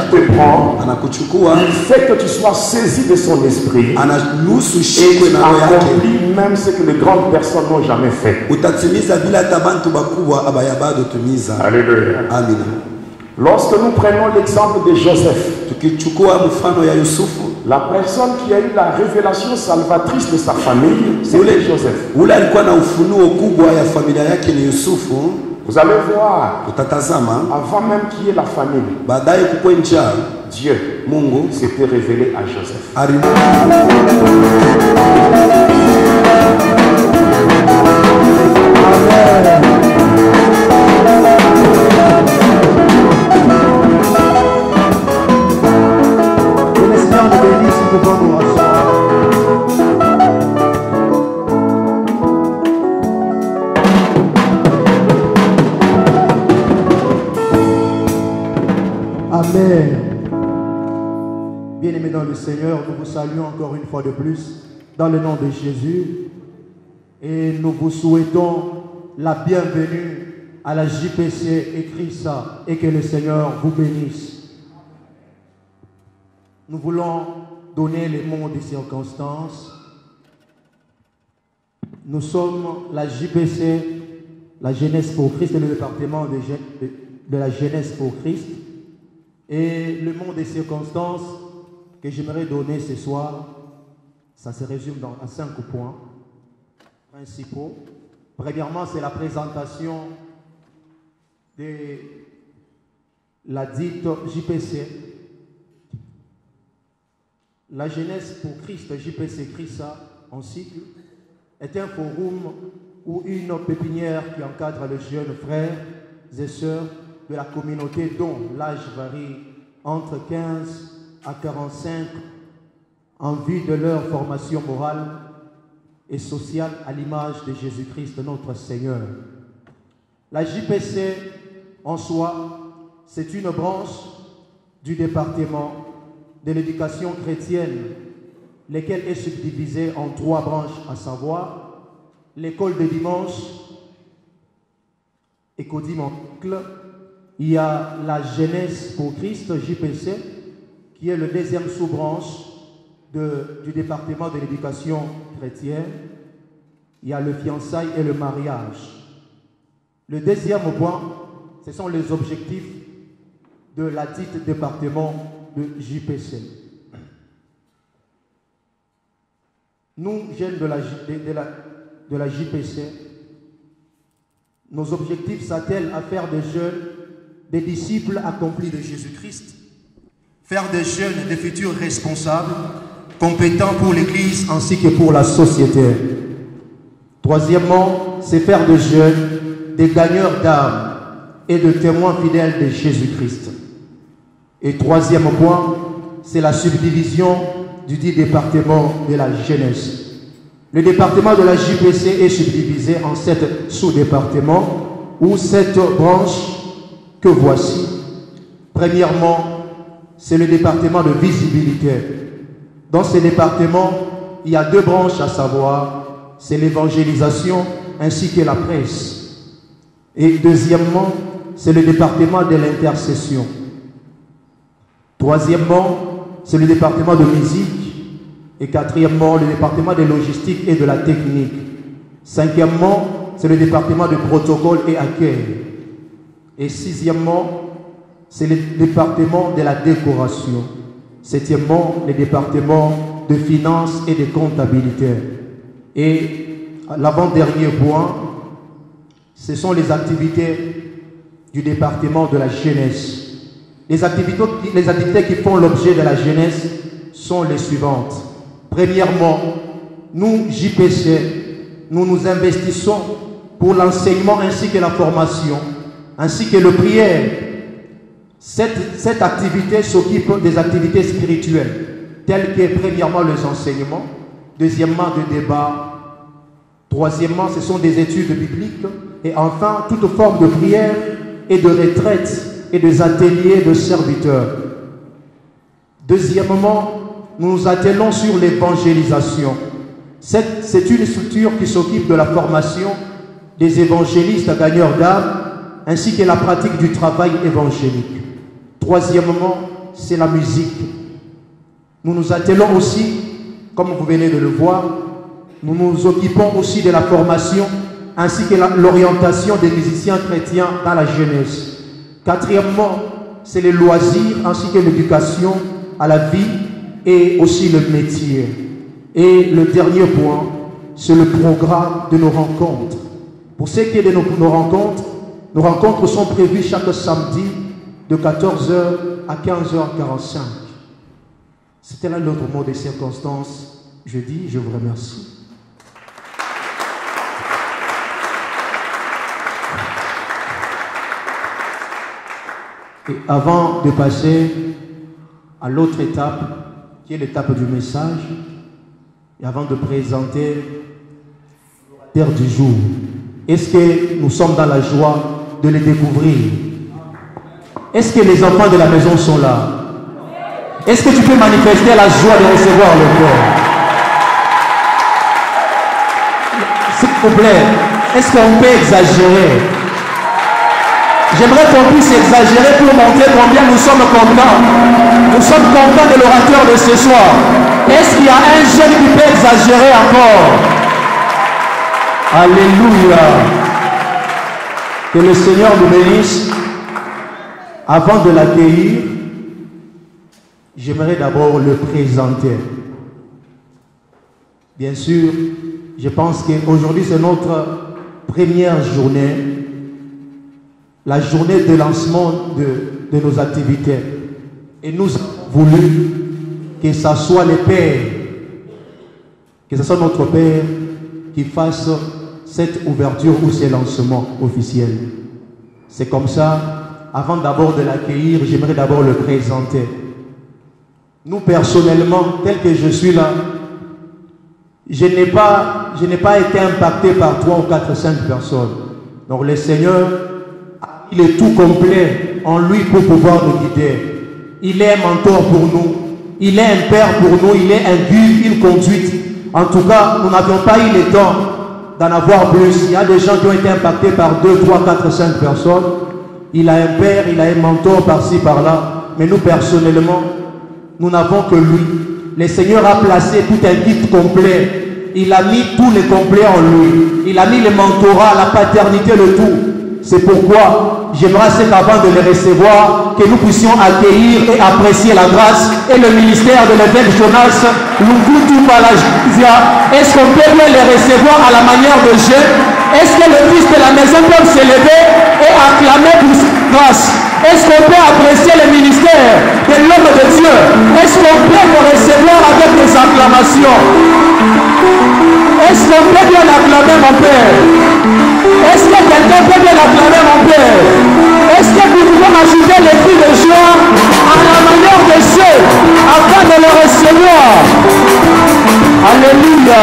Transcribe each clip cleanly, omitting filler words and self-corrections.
te prend, il fait que tu sois saisi de son esprit et tu accomplis même ce que les grandes personnes n'ont jamais fait. Alléluia. Amen. Lorsque nous prenons l'exemple de Joseph, la personne qui a eu la révélation salvatrice de sa famille, c'est Joseph. Vous allez voir, avant même qu'il y ait la famille, Dieu s'était révélé à Joseph. Amen. Bien-aimés dans le Seigneur, nous vous saluons encore une fois de plus dans le nom de Jésus et nous vous souhaitons la bienvenue à la JPC Écrissa et que le Seigneur vous bénisse. Nous voulons donner les mots des circonstances. Nous sommes la JPC, la Jeunesse pour Christ et le département de la Jeunesse pour Christ. Et le mot des circonstances que j'aimerais donner ce soir, ça se résume à 5 points principaux. Premièrement, c'est la présentation de la dite JPC. La Jeunesse pour Christ, JPC Chrissa, en cycle, est un forum ou une pépinière qui encadre les jeunes frères et sœurs de la communauté dont l'âge varie entre 15 à 45 en vue de leur formation morale et sociale à l'image de Jésus-Christ notre Seigneur. La JPC en soi, c'est une branche du département de l'éducation chrétienne, laquelle est subdivisée en 3 branches, à savoir l'école de dimanche, écodimancle. Il y a la Jeunesse pour Christ, JPC, qui est le deuxième sous-branche du département de l'éducation chrétienne. Il y a le fiançailles et le mariage. Le deuxième point, ce sont les objectifs de la dite département de JPC. Nous, jeunes de la JPC, nos objectifs s'attellent à faire des jeunes des disciples accomplis de Jésus-Christ, faire des jeunes des futurs responsables, compétents pour l'Église ainsi que pour la société. Troisièmement, c'est faire des jeunes des gagneurs d'âmes et de témoins fidèles de Jésus-Christ. Et troisième point, c'est la subdivision du dit département de la jeunesse. Le département de la JPC est subdivisé en 7 sous-départements ou 7 branches que voici. Premièrement, c'est le département de visibilité. Dans ce département, il y a 2 branches à savoir, c'est l'évangélisation ainsi que la presse. Et deuxièmement, c'est le département de l'intercession. Troisièmement, c'est le département de musique. Et quatrièmement, le département de logistique et de la technique. Cinquièmement, c'est le département de protocole et accueil. Et sixièmement, c'est le département de la décoration. Septièmement, le département de finances et de comptabilité. Et l'avant-dernier point, ce sont les activités du département de la jeunesse. Les activités qui font l'objet de la jeunesse sont les suivantes. Premièrement, nous, JPC, nous nous investissons pour l'enseignement ainsi que la formation, ainsi que le prière. Cette activité s'occupe des activités spirituelles, telles que premièrement les enseignements, deuxièmement des débats, troisièmement ce sont des études bibliques, et enfin toute forme de prière et de retraite et des ateliers de serviteurs. Deuxièmement, nous nous attelons sur l'évangélisation. C'est une structure qui s'occupe de la formation des évangélistes gagneurs d'âme ainsi que la pratique du travail évangélique. Troisièmement, c'est la musique. Nous nous attelons aussi, comme vous venez de le voir, nous nous occupons aussi de la formation ainsi que l'orientation des musiciens chrétiens dans la jeunesse. Quatrièmement, c'est les loisirs ainsi que l'éducation à la vie et aussi le métier. Et le dernier point, c'est le programme de nos rencontres. Pour ce qui est de nos rencontres sont prévues chaque samedi de 14h à 15h45. C'était là l'autre mot des circonstances. Je dis, je vous remercie. Et avant de passer à l'autre étape, qui est l'étape du message, et avant de présenter l'orateur du jour, est-ce que nous sommes dans la joie de les découvrir? Est-ce que les enfants de la maison sont là? Est-ce que tu peux manifester la joie de recevoir le Père? S'il vous plaît, est-ce qu'on peut exagérer? J'aimerais qu'on puisse exagérer pour montrer combien nous sommes contents. Nous sommes contents de l'orateur de ce soir. Est-ce qu'il y a un jeune qui peut exagérer encore? Alléluia. Que le Seigneur nous bénisse. Avant de l'accueillir, j'aimerais d'abord le présenter. Bien sûr, je pense qu'aujourd'hui c'est notre première journée, la journée de lancement de nos activités. Et nous avons voulu que ce soit le Père, que ce soit notre Père qui fasse cette ouverture ou ce lancement officiel. C'est comme ça. Avant d'abord de l'accueillir, j'aimerais d'abord le présenter. Nous, personnellement, tel que je suis là, je n'ai pas été impacté par 3 ou 4 ou 5 personnes. Donc le Seigneur, il est tout complet en lui pour pouvoir nous guider. Il est un mentor pour nous. Il est un père pour nous. Il est un guide, une conduite. En tout cas, nous n'avions pas eu le temps d'en avoir plus. Il y a des gens qui ont été impactés par 2, 3, 4, 5 personnes. Il a un père, il a un mentor par-ci, par-là. Mais nous, personnellement, nous n'avons que lui. Le Seigneur a placé tout un guide complet. Il a mis tout le complet en lui. Il a mis le mentorat, la paternité, le tout. C'est pourquoi j'aimerais qu'avant de les recevoir, que nous puissions accueillir et apprécier la grâce et le ministère de l'évêque Jonas Lungutu Palagizia. Est-ce qu'on peut bien les recevoir à la manière de Dieu? Est-ce que le fils de la maison peut s'élever et acclamer pour sa grâce? Est-ce qu'on peut apprécier le ministère de l'homme de Dieu? Est-ce qu'on peut le recevoir avec des acclamations? Est-ce qu'on peut bien acclamer mon Père? Est-ce que quelqu'un peut bien acclamer mon Père? Est-ce que nous pouvons ajouter les cris de joie à la manière de Dieu afin de le recevoir? Alléluia.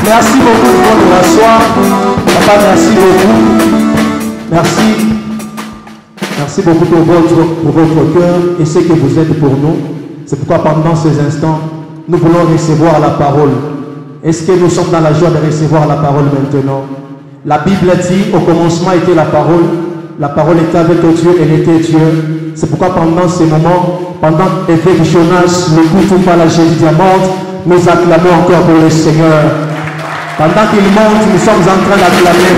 Merci beaucoup pour votre asseoir. Papa, merci beaucoup. Merci. Merci beaucoup pour votre cœur et ce que vous êtes pour nous. C'est pourquoi pendant ces instants, nous voulons recevoir la parole. Est-ce que nous sommes dans la joie de recevoir la parole maintenant? La Bible dit, au commencement était la parole était avec Dieu, elle était Dieu. C'est pourquoi pendant ces moments, pendant l'évêque Jonas, le couteau par la Jésus diamante, nous acclamons encore pour le Seigneur. Pendant qu'il monte, nous sommes en train d'acclamer.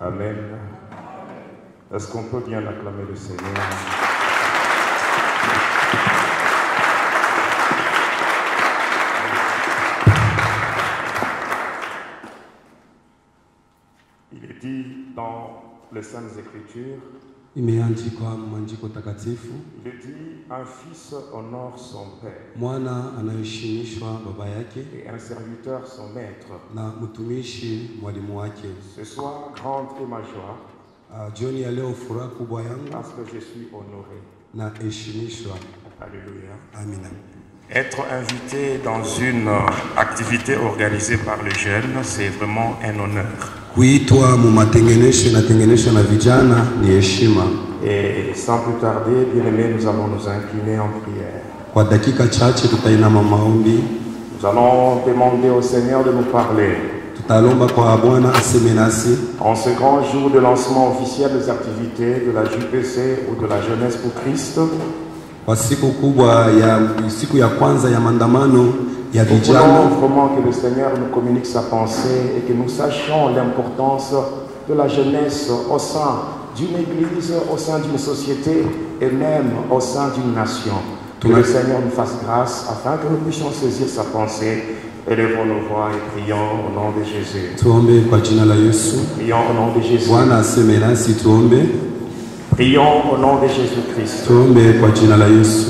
Amen. Est-ce qu'on peut bien acclamer le Seigneur? Il est dit dans les Saintes Écritures, imeandikwa maandiko takatifu, il est dit un fils honore son père, mwana anaheshimishwa baba yake, et un serviteur son maître. na mtumishi mwalimu wake. Ce soir, grande est ma joie, Jioni ya leo furaha kubwa yangu parce que je suis honoré. na heshimishwa. Alléluia. Amina. Être invité dans une activité organisée par les jeunes, c'est vraiment un honneur. Kuitwa mu matengenesho na vijana ni heshima. Et sans plus tarder, bien-aimés, nous allons nous incliner en prière. Kwa dakika chache tutainama maombi. Nous allons demander au Seigneur de nous parler. Tutalomba kwa Bwana aseme nasi. En ce grand jour de lancement officiel des activités de la JPC ou de la Jeunesse pour Christ, Kwa siku kubwa ya siku ya kwanza ya maandamano ya nous vijana, voulons vraiment que le Seigneur nous communique sa pensée et que nous sachions l'importance de la jeunesse au sein d'une église, au sein d'une société et même au sein d'une nation. Que le Seigneur nous fasse grâce afin que nous puissions saisir sa pensée. Élevons nos voix et prions au nom de Jésus. tuombe kwa jina la Yesu. Prions au nom de Jésus. Bwana aseme nasi, tuombe. Prions au nom de Jésus-Christ. Tuombe kwa jina la Yesu.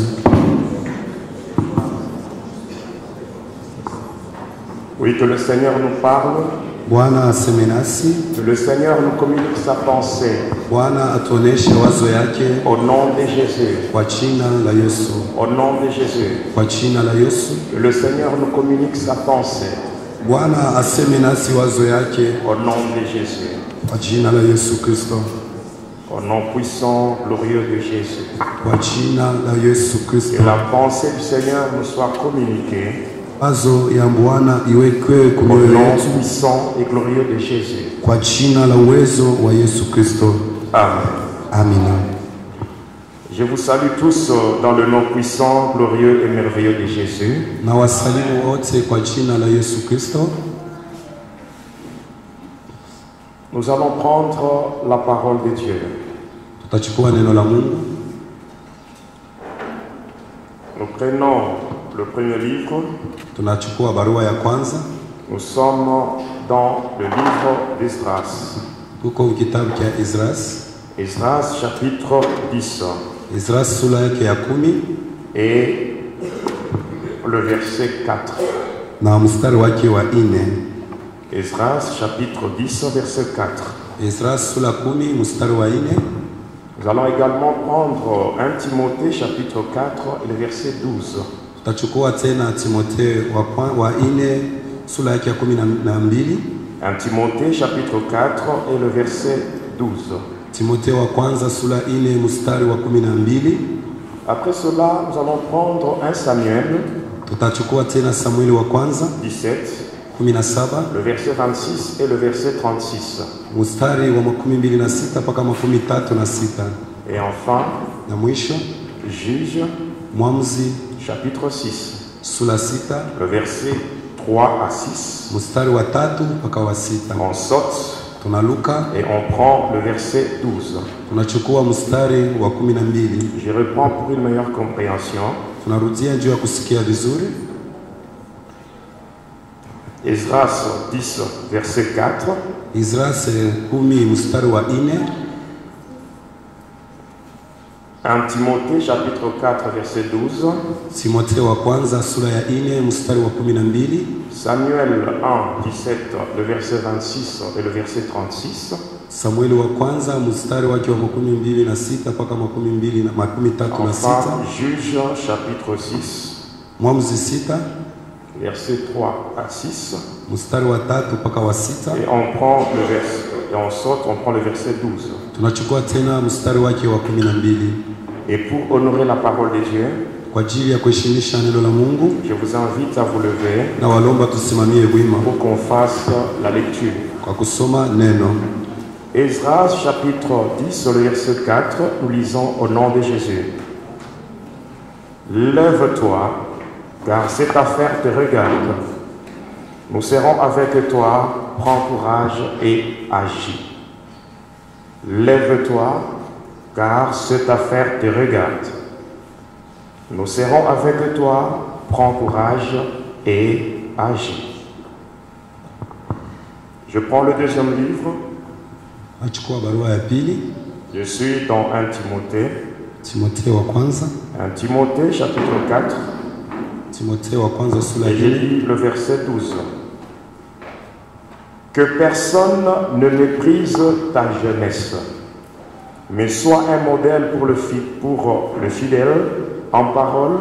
Oui, que le Seigneur nous parle, Bwana aseme nasi. que le Seigneur nous communique sa pensée Bwana atuoneshe wazo yake au nom de Jésus. kwa jina la Yesu. Au nom de Jésus. Kwa jina la Yesu. Que le Seigneur nous communique sa pensée Bwana aseme nasi wazo yake au nom de Jésus. kwa jina la Yesu Kristo. Au nom puissant, glorieux de Jésus. Kwa jina la Yesu Que Kristo. la pensée du Seigneur nous soit communiquée Wazo ya Bwana iwekwe au kumyoyo nom yetu puissant et glorieux de Jésus. kwa jina la uwezo wa Yesu Kristo. Amen. Amina. Je vous salue tous dans le nom puissant, glorieux et merveilleux de Jésus. Na wasalimu wote kwa jina la Yesu Kristo. Nous allons prendre la parole de Dieu. Tutachukua neno la Mungu. Nous prenons le premier livre. Tunachukua barua ya kwanza. Nous sommes dans le livre d'Esdras. Tuko kitabu cha Esdras. Esdras chapitre 10. Esdras sura yake ya 10 et le verset 4. na mstari wake wa 4. Esdras chapitre 10 verset 4. Esdras sura 10 mstari wa 4. Nous allons également prendre 1 Timothée chapitre 4 et le verset 12. Tutachukua tena Timotheo wa 4 sura yake ya 12. 1 Timothée chapitre 4 et le verset 12. Timotheo wa kwanza sura 4 mstari wa 12. Après cela, nous allons prendre 1 Samuel Tutachukua tena Samueli wa kwanza 17, 17 le verset 26 et le verset 36. mstari wa 26 mpaka 36. Et enfin, Na mwisho Juge Mwamuzi chapitre 6, sura 6 le verset 3 à 6. mstari wa 3 mpaka wa 6. On saute Tunaluka et on prend le verset 12. tunachukua mstari wa 12. Je reprends pour une meilleure compréhension. Tunarudia juu ya kusikia vizuri. Esdras 10, verset 4. Esdras 10 mstari wa 4. 1 Timothée chapitre 4, verset 12. Timotheo wa kwanza sura ya 4 mstari wa 12. Samuel 1, 17, le verset 26 et le verset 36. Samueli wa kwanza mstari wake wa 26 mpaka 36. Enfin, Juge chapitre 6, Mwamuzi 6 verset 3 à 6. mstari wa 3 mpaka wa 6. Et on prend le verset, et on saute, on prend le verset 12. Tunachukua tena mstari wake wa 12. Et pour honorer la parole de Dieu, Kwa ajili ya kuheshimisha neno la Mungu je vous invite à vous lever na walomba tusimamie wima pour qu'on fasse la lecture. kwa kusoma neno. Esdras chapitre 10, le verset 4, nous lisons au nom de Jésus. Lève-toi, car cette affaire te regarde. Nous serons avec toi, prends courage et agis. Lève-toi, car cette affaire te regarde. Nous serons avec toi, prends courage et agis. Je prends le deuxième livre. Achukua barua ya pili. Je suis dans 1 Timothée. Timotheo wa kwanza. 1 Timothée chapitre 4. Timotheo wa kwanza sura Et je lis le verset 12. Que personne ne méprise ta jeunesse, mais sois un modèle pour le fidèle, en parole,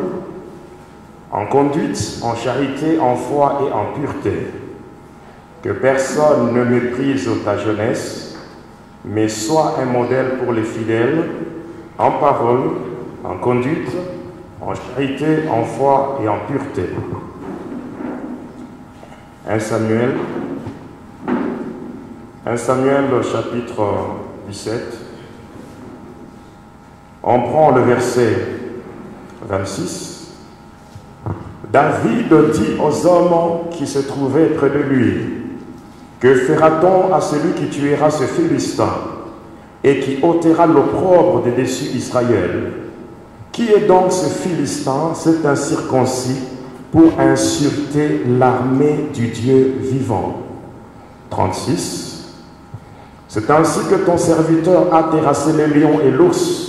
en conduite, en charité, en foi et en pureté. Que personne ne méprise ta jeunesse, mais sois un modèle pour les fidèles, en parole, en conduite, en charité, en foi et en pureté. 1 Samuel chapitre 17. On prend le verset 26. David dit aux hommes qui se trouvaient près de lui, « Que fera-t-on à celui qui tuera ce Philistin et qui ôtera l'opprobre de dessus Israël? Qui est donc ce Philistin, cet incirconcis, pour insulter l'armée du Dieu vivant ?» 36. C'est ainsi que ton serviteur a terrassé les lions et l'ours.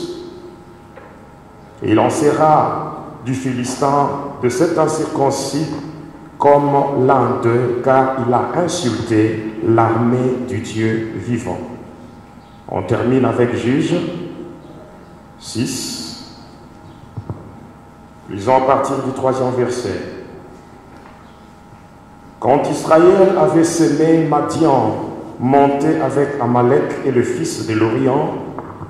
Et il en sera du Philistin, de cet incirconcis, comme l'un d'eux, car il a insulté l'armée du Dieu vivant. On termine avec Juge 6. Lisons à partir du 3e verset. Quand Israël avait semé Madian, monté avec Amalek et le fils de l'Orient,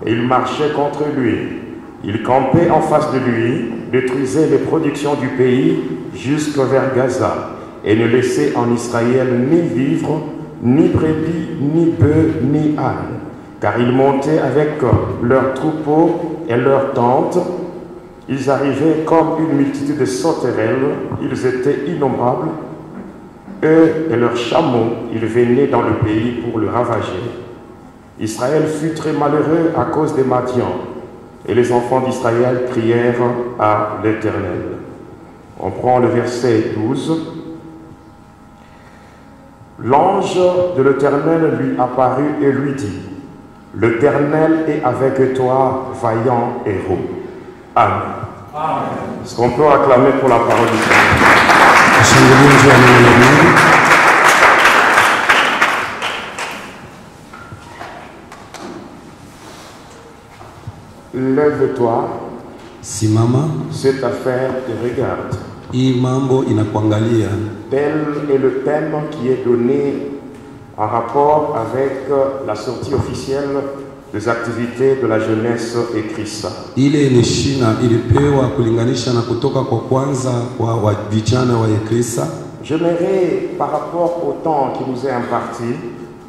et il marchait contre lui. Il campait en face de lui, détruisait les productions du pays jusque vers Gaza, et ne laissait en Israël ni vivre, ni brebis, ni bœufs, ni ânes, car ils montaient avec leurs troupeaux et leurs tentes. Ils arrivaient comme une multitude de sauterelles, ils étaient innombrables. Eux et leurs chameaux, ils venaient dans le pays pour le ravager. Israël fut très malheureux à cause des Madians, et les enfants d'Israël crièrent à l'Éternel. On prend le verset 12. L'ange de l'Éternel lui apparut et lui dit, « L'Éternel est avec toi, vaillant héros. » Amen. Est-ce qu'on peut acclamer pour la parole du Seigneur? Lève-toi. Simama. Cette affaire te regarde. Hii mambo inakuangalia. Tel est le thème qui est donné en rapport avec la sortie officielle des activités de la jeunesse et Christ. Ile ni shina ilipewa kulinganisha na kutoka kwa kwanza wa vijana wa Yekrisa. J'aimerais, par rapport au temps qui nous est imparti,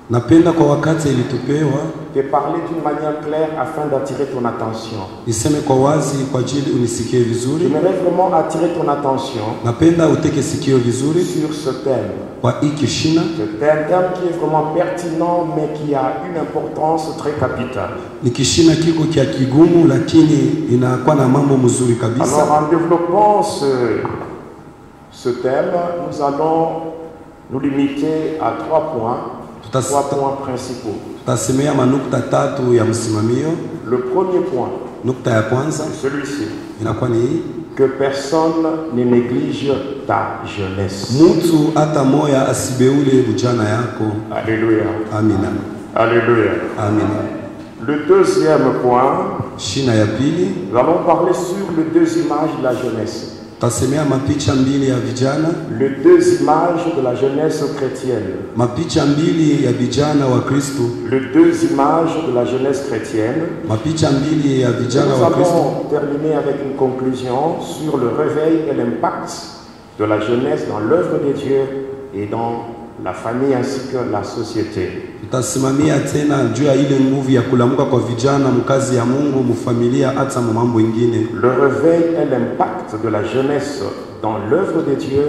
napenda kwa wakati ilitupewa te parler d'une manière claire afin d'attirer ton attention. Niseme kwa wazi kwa ajili unisikie vizuri. J'aimerais vraiment attirer ton attention. Napenda uteke sikio vizuri sur ce thème. Kwa hiki shina. C'est un thème qui est vraiment pertinent mais qui a une importance très capitale. Ni kishina kiko kia kigumu lakini inakuwa na mambo mzuri kabisa. Alors en développant ce thème, nous allons nous limiter à 3 points. 3 points principaux. Tutasemea manukta tatu ya msimamio. Le premier point, nukta ya kwanza, celui-ci, inakuwa ni que personne ne néglige ta jeunesse. Mtu hata moya asibeule ujana yako. Alléluia. Amina. Alléluia. Amina. Le deuxième point, shina ya pili, nous allons parler sur les 2 images de la jeunesse. Tasemea mapicha mbili ya vijana. Les 2 images de la jeunesse chrétienne. Mapicha mbili ya vijana wa Kristo. Les 2 images de la jeunesse chrétienne. Mapicha mbili ya vijana wa Kristo. Nous allons terminer avec une conclusion sur le réveil et l'impact de la jeunesse dans l'œuvre de Dieu et dans la famille ainsi que la société. Tutasimamia tena juu ya ile nguvu ya kulamuka kwa vijana mkazi ya Mungu, mfamilia hata mambo mengine. Le réveil et l'impact de la jeunesse dans l'œuvre de Dieu.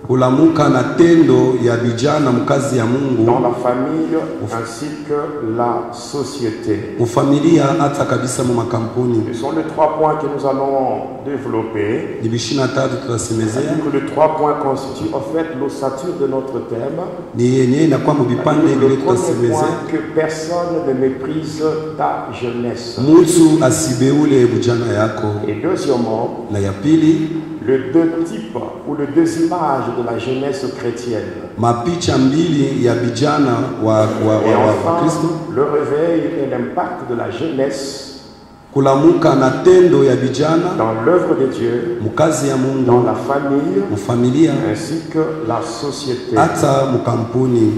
Kulamuka na tendo ya vijana mkazi ya Mungu dans la famille ainsi que la société. Mfamilia hata kabisa mu makampuni. Ce sont les 3 points que nous allons développer. Ni bishina tatu tutasemezea. Les 3 points constituent en fait l'ossature de notre thème. Ni yenye inakuwa mubipande vile tutasemezea. Que personne ne méprise ta jeunesse. Mtu asibeule bujana yako. Et deuxièmement, na ya pili, les 2 types ou les 2 images de la jeunesse chrétienne. Mapicha mbili ya vijana wa Kristo. Le réveil et l'impact de la jeunesse. Kulamuka na tendo ya vijana dans l'œuvre de Dieu, mukazi ya Mungu, dans la famille, mufamilia ainsi que la société. Hata mukampuni.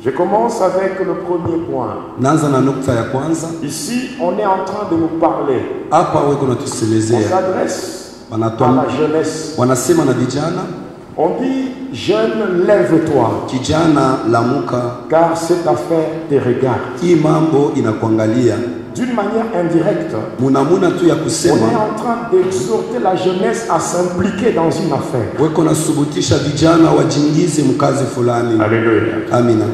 Je commence avec le premier point. Nanza na nukta ya kwanza. Ici, on est en train de nous parler. Hapa wewe unatusemezea. On s'adresse à la jeunesse. wanasema na vijana, On dit, jeune, lève-toi, kijana lamuka, car cette affaire te regarde. hii mambo inakuangalia. D'une manière indirecte, Munamuna tu ya on est kusema en train d'exhorter la jeunesse à s'impliquer dans une affaire. weko nasubutisha vijana wajingize mkazi fulani. Alléluia. Amina.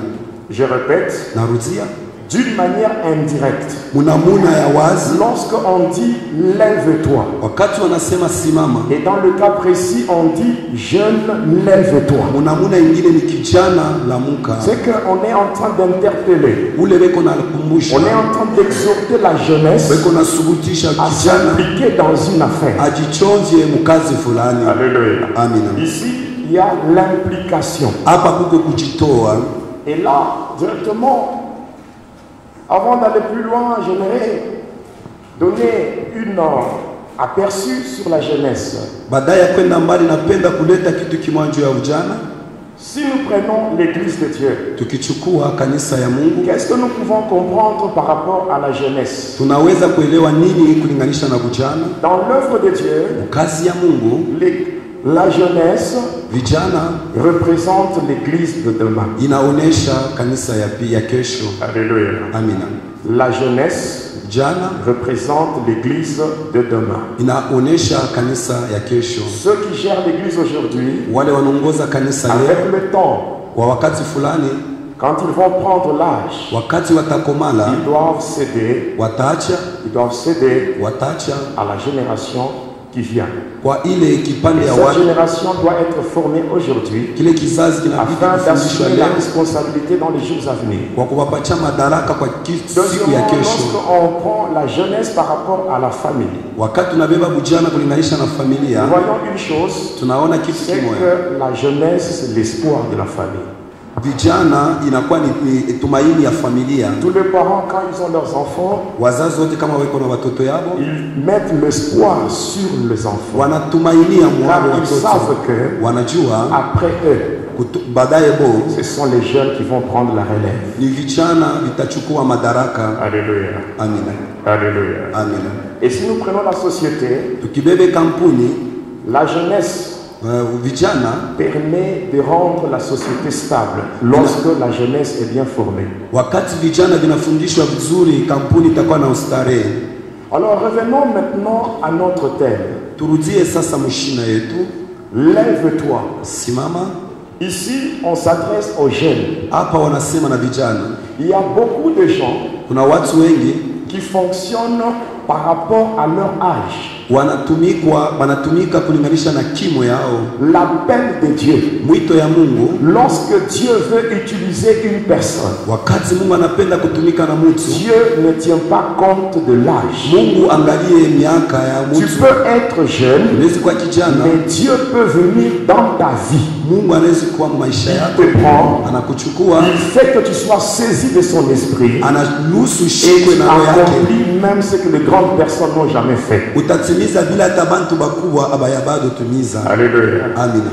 Je répète, Narudia, d'une manière indirecte, munamuna ya wazi, lorsqu'on dit lève-toi, wakati wanasema simama, et dans le cas précis, on dit jeune, lève-toi. munamuna ingine ni kijana lamuka, C'est qu'on est en train d'interpeller, ule weko na kumbusha, on est en train d'exhorter la jeunesse weko nasubutisha à kijana s'impliquer dans une affaire. ajichonje mkazi fulani. Alléluia. Amina. Ici, il y a l'implication. Hapa kuko kujitoa. Et là, directement, avant d'aller plus loin, j'aimerais donner une aperçu sur la jeunesse. Baadaye ya kwenda mbali, napenda kuleta kitu kimoja juu ya ujana. Si nous prenons l'église de Dieu, Tukichukua kanisa ya Mungu, qu'est-ce que nous pouvons comprendre par rapport à la jeunesse? tunaweza kuelewa nini kulinganisha na ujana? Dans l'œuvre de Dieu, Kazi ya Mungu, la jeunesse vijana représente l'église de demain. inaonesha kanisa ya kesho. Alléluia. Amina. La jeunesse Vijana représente l'église de demain. inaonesha kanisa ya kesho. Ceux qui gèrent l'église aujourd'hui, Wale wanaongoza kanisa leo avec le temps, kwa wakati fulani, quand ils vont prendre l'âge, wakati watakomala, ils doivent céder wataacha à la génération qui vient. kwa ile kipande Et ya cette watu, génération doit être formée aujourd'hui kile kizazi kinabidi afin kufundishwa d'assumer la leo responsabilité dans les jours à venir. kwa kuwapatia madaraka kwa siku ya Deuxièmement, kesho. lorsqu'on prend la jeunesse par rapport à la famille, Wakati tunabeba vijana kulinganisha na nous familia, voyons une chose, tunaona kitu c'est kimoja. que la jeunesse, c'est l'espoir de la famille. Vijana inakuwa ni tumaini ya familia. Tous les parents, quand ils ont leurs enfants, Wazazi wote kama weko na watoto yao, ils mettent l'espoir sur les enfants. wanatumainia Car mwao ils watoto, savent que wanajua après eux, baadaye bo ce sont les jeunes qui vont prendre la relève. ni vijana vitachukua madaraka. Alléluia. Amina, Alléluia. amina. Et si nous prenons la société, Tukibebe kampuni, la jeunesse vijana permet de rendre la société stable lorsque la jeunesse est bien formée. wakati vijana vinafundishwa vizuri, kampuni itakuwa na ustarehe. Alors revenons maintenant à notre thème. Turudie sasa mshina yetu, Lève-toi. simama. Ici, on s'adresse aux jeunes. Hapa wanasema na vijana. Il y a beaucoup de gens Kuna watu wengi qui fonctionnent par rapport à leur âge. wanatumika kulinganisha na kimo yao. L'appel de Dieu. Mwito ya Mungu, Lorsque Dieu veut utiliser une personne, wakati Mungu anapenda kutumika na mtu, Dieu ne tient pas compte de l'âge. Mungu angalie miaka ya Tu mtu. peux être jeune, Unaweza kuwa kijana, mais Dieu peut venir dans ta vie. Mungu anaweza kuwa maisha Il yako, te prend, anakuchukua, il fait que tu sois saisi de son esprit anaruhusu et shikwe tu na roho yake. accomplis même ce que les grandes personnes n'ont jamais fait. Utatimiza bila hata bantu bakubwa abaya bado tumiza. Alléluia. Amina.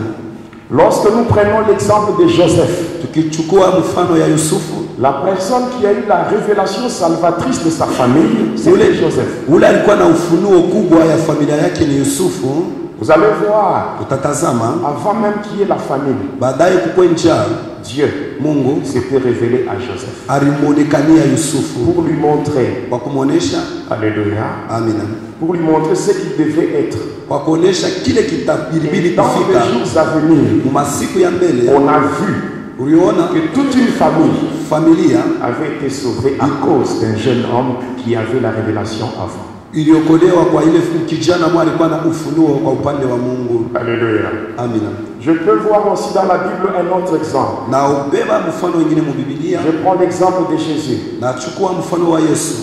Lorsque nous prenons l'exemple de Joseph, Tukichukua mfano ya Yusufu, la personne qui a eu la révélation salvatrice de sa famille, c'était Joseph. ule alikuwa na ufunuo kubwa ya familia yake ni Yusufu. Vous allez voir, Utatazama avant même qu'il y ait la famille, baadaye kukwe njaa, Dieu Mungu s'était révélé à Joseph alimwonekania Yusufu pour lui montrer, kwa kumwonesha, alléluia, amina, pour lui montrer ce qu'il devait être. kwa kuonesha kile kitabidi Et dans kufika les jours à venir, masiku ya mbele. on a vu Uliona que toute une famille familia avait été sauvée à cause d'un jeune homme qui avait la révélation avant. iliokolewa kwa ile kijana mwa alikuwa na ufunuo kwa upande wa Mungu. Alléluia. Amina. Je peux voir aussi dans la Bible un autre exemple. Na ubeba mfano wengine mu Biblia, Je prends l'exemple de Jésus. na chukua mfano wa Yesu.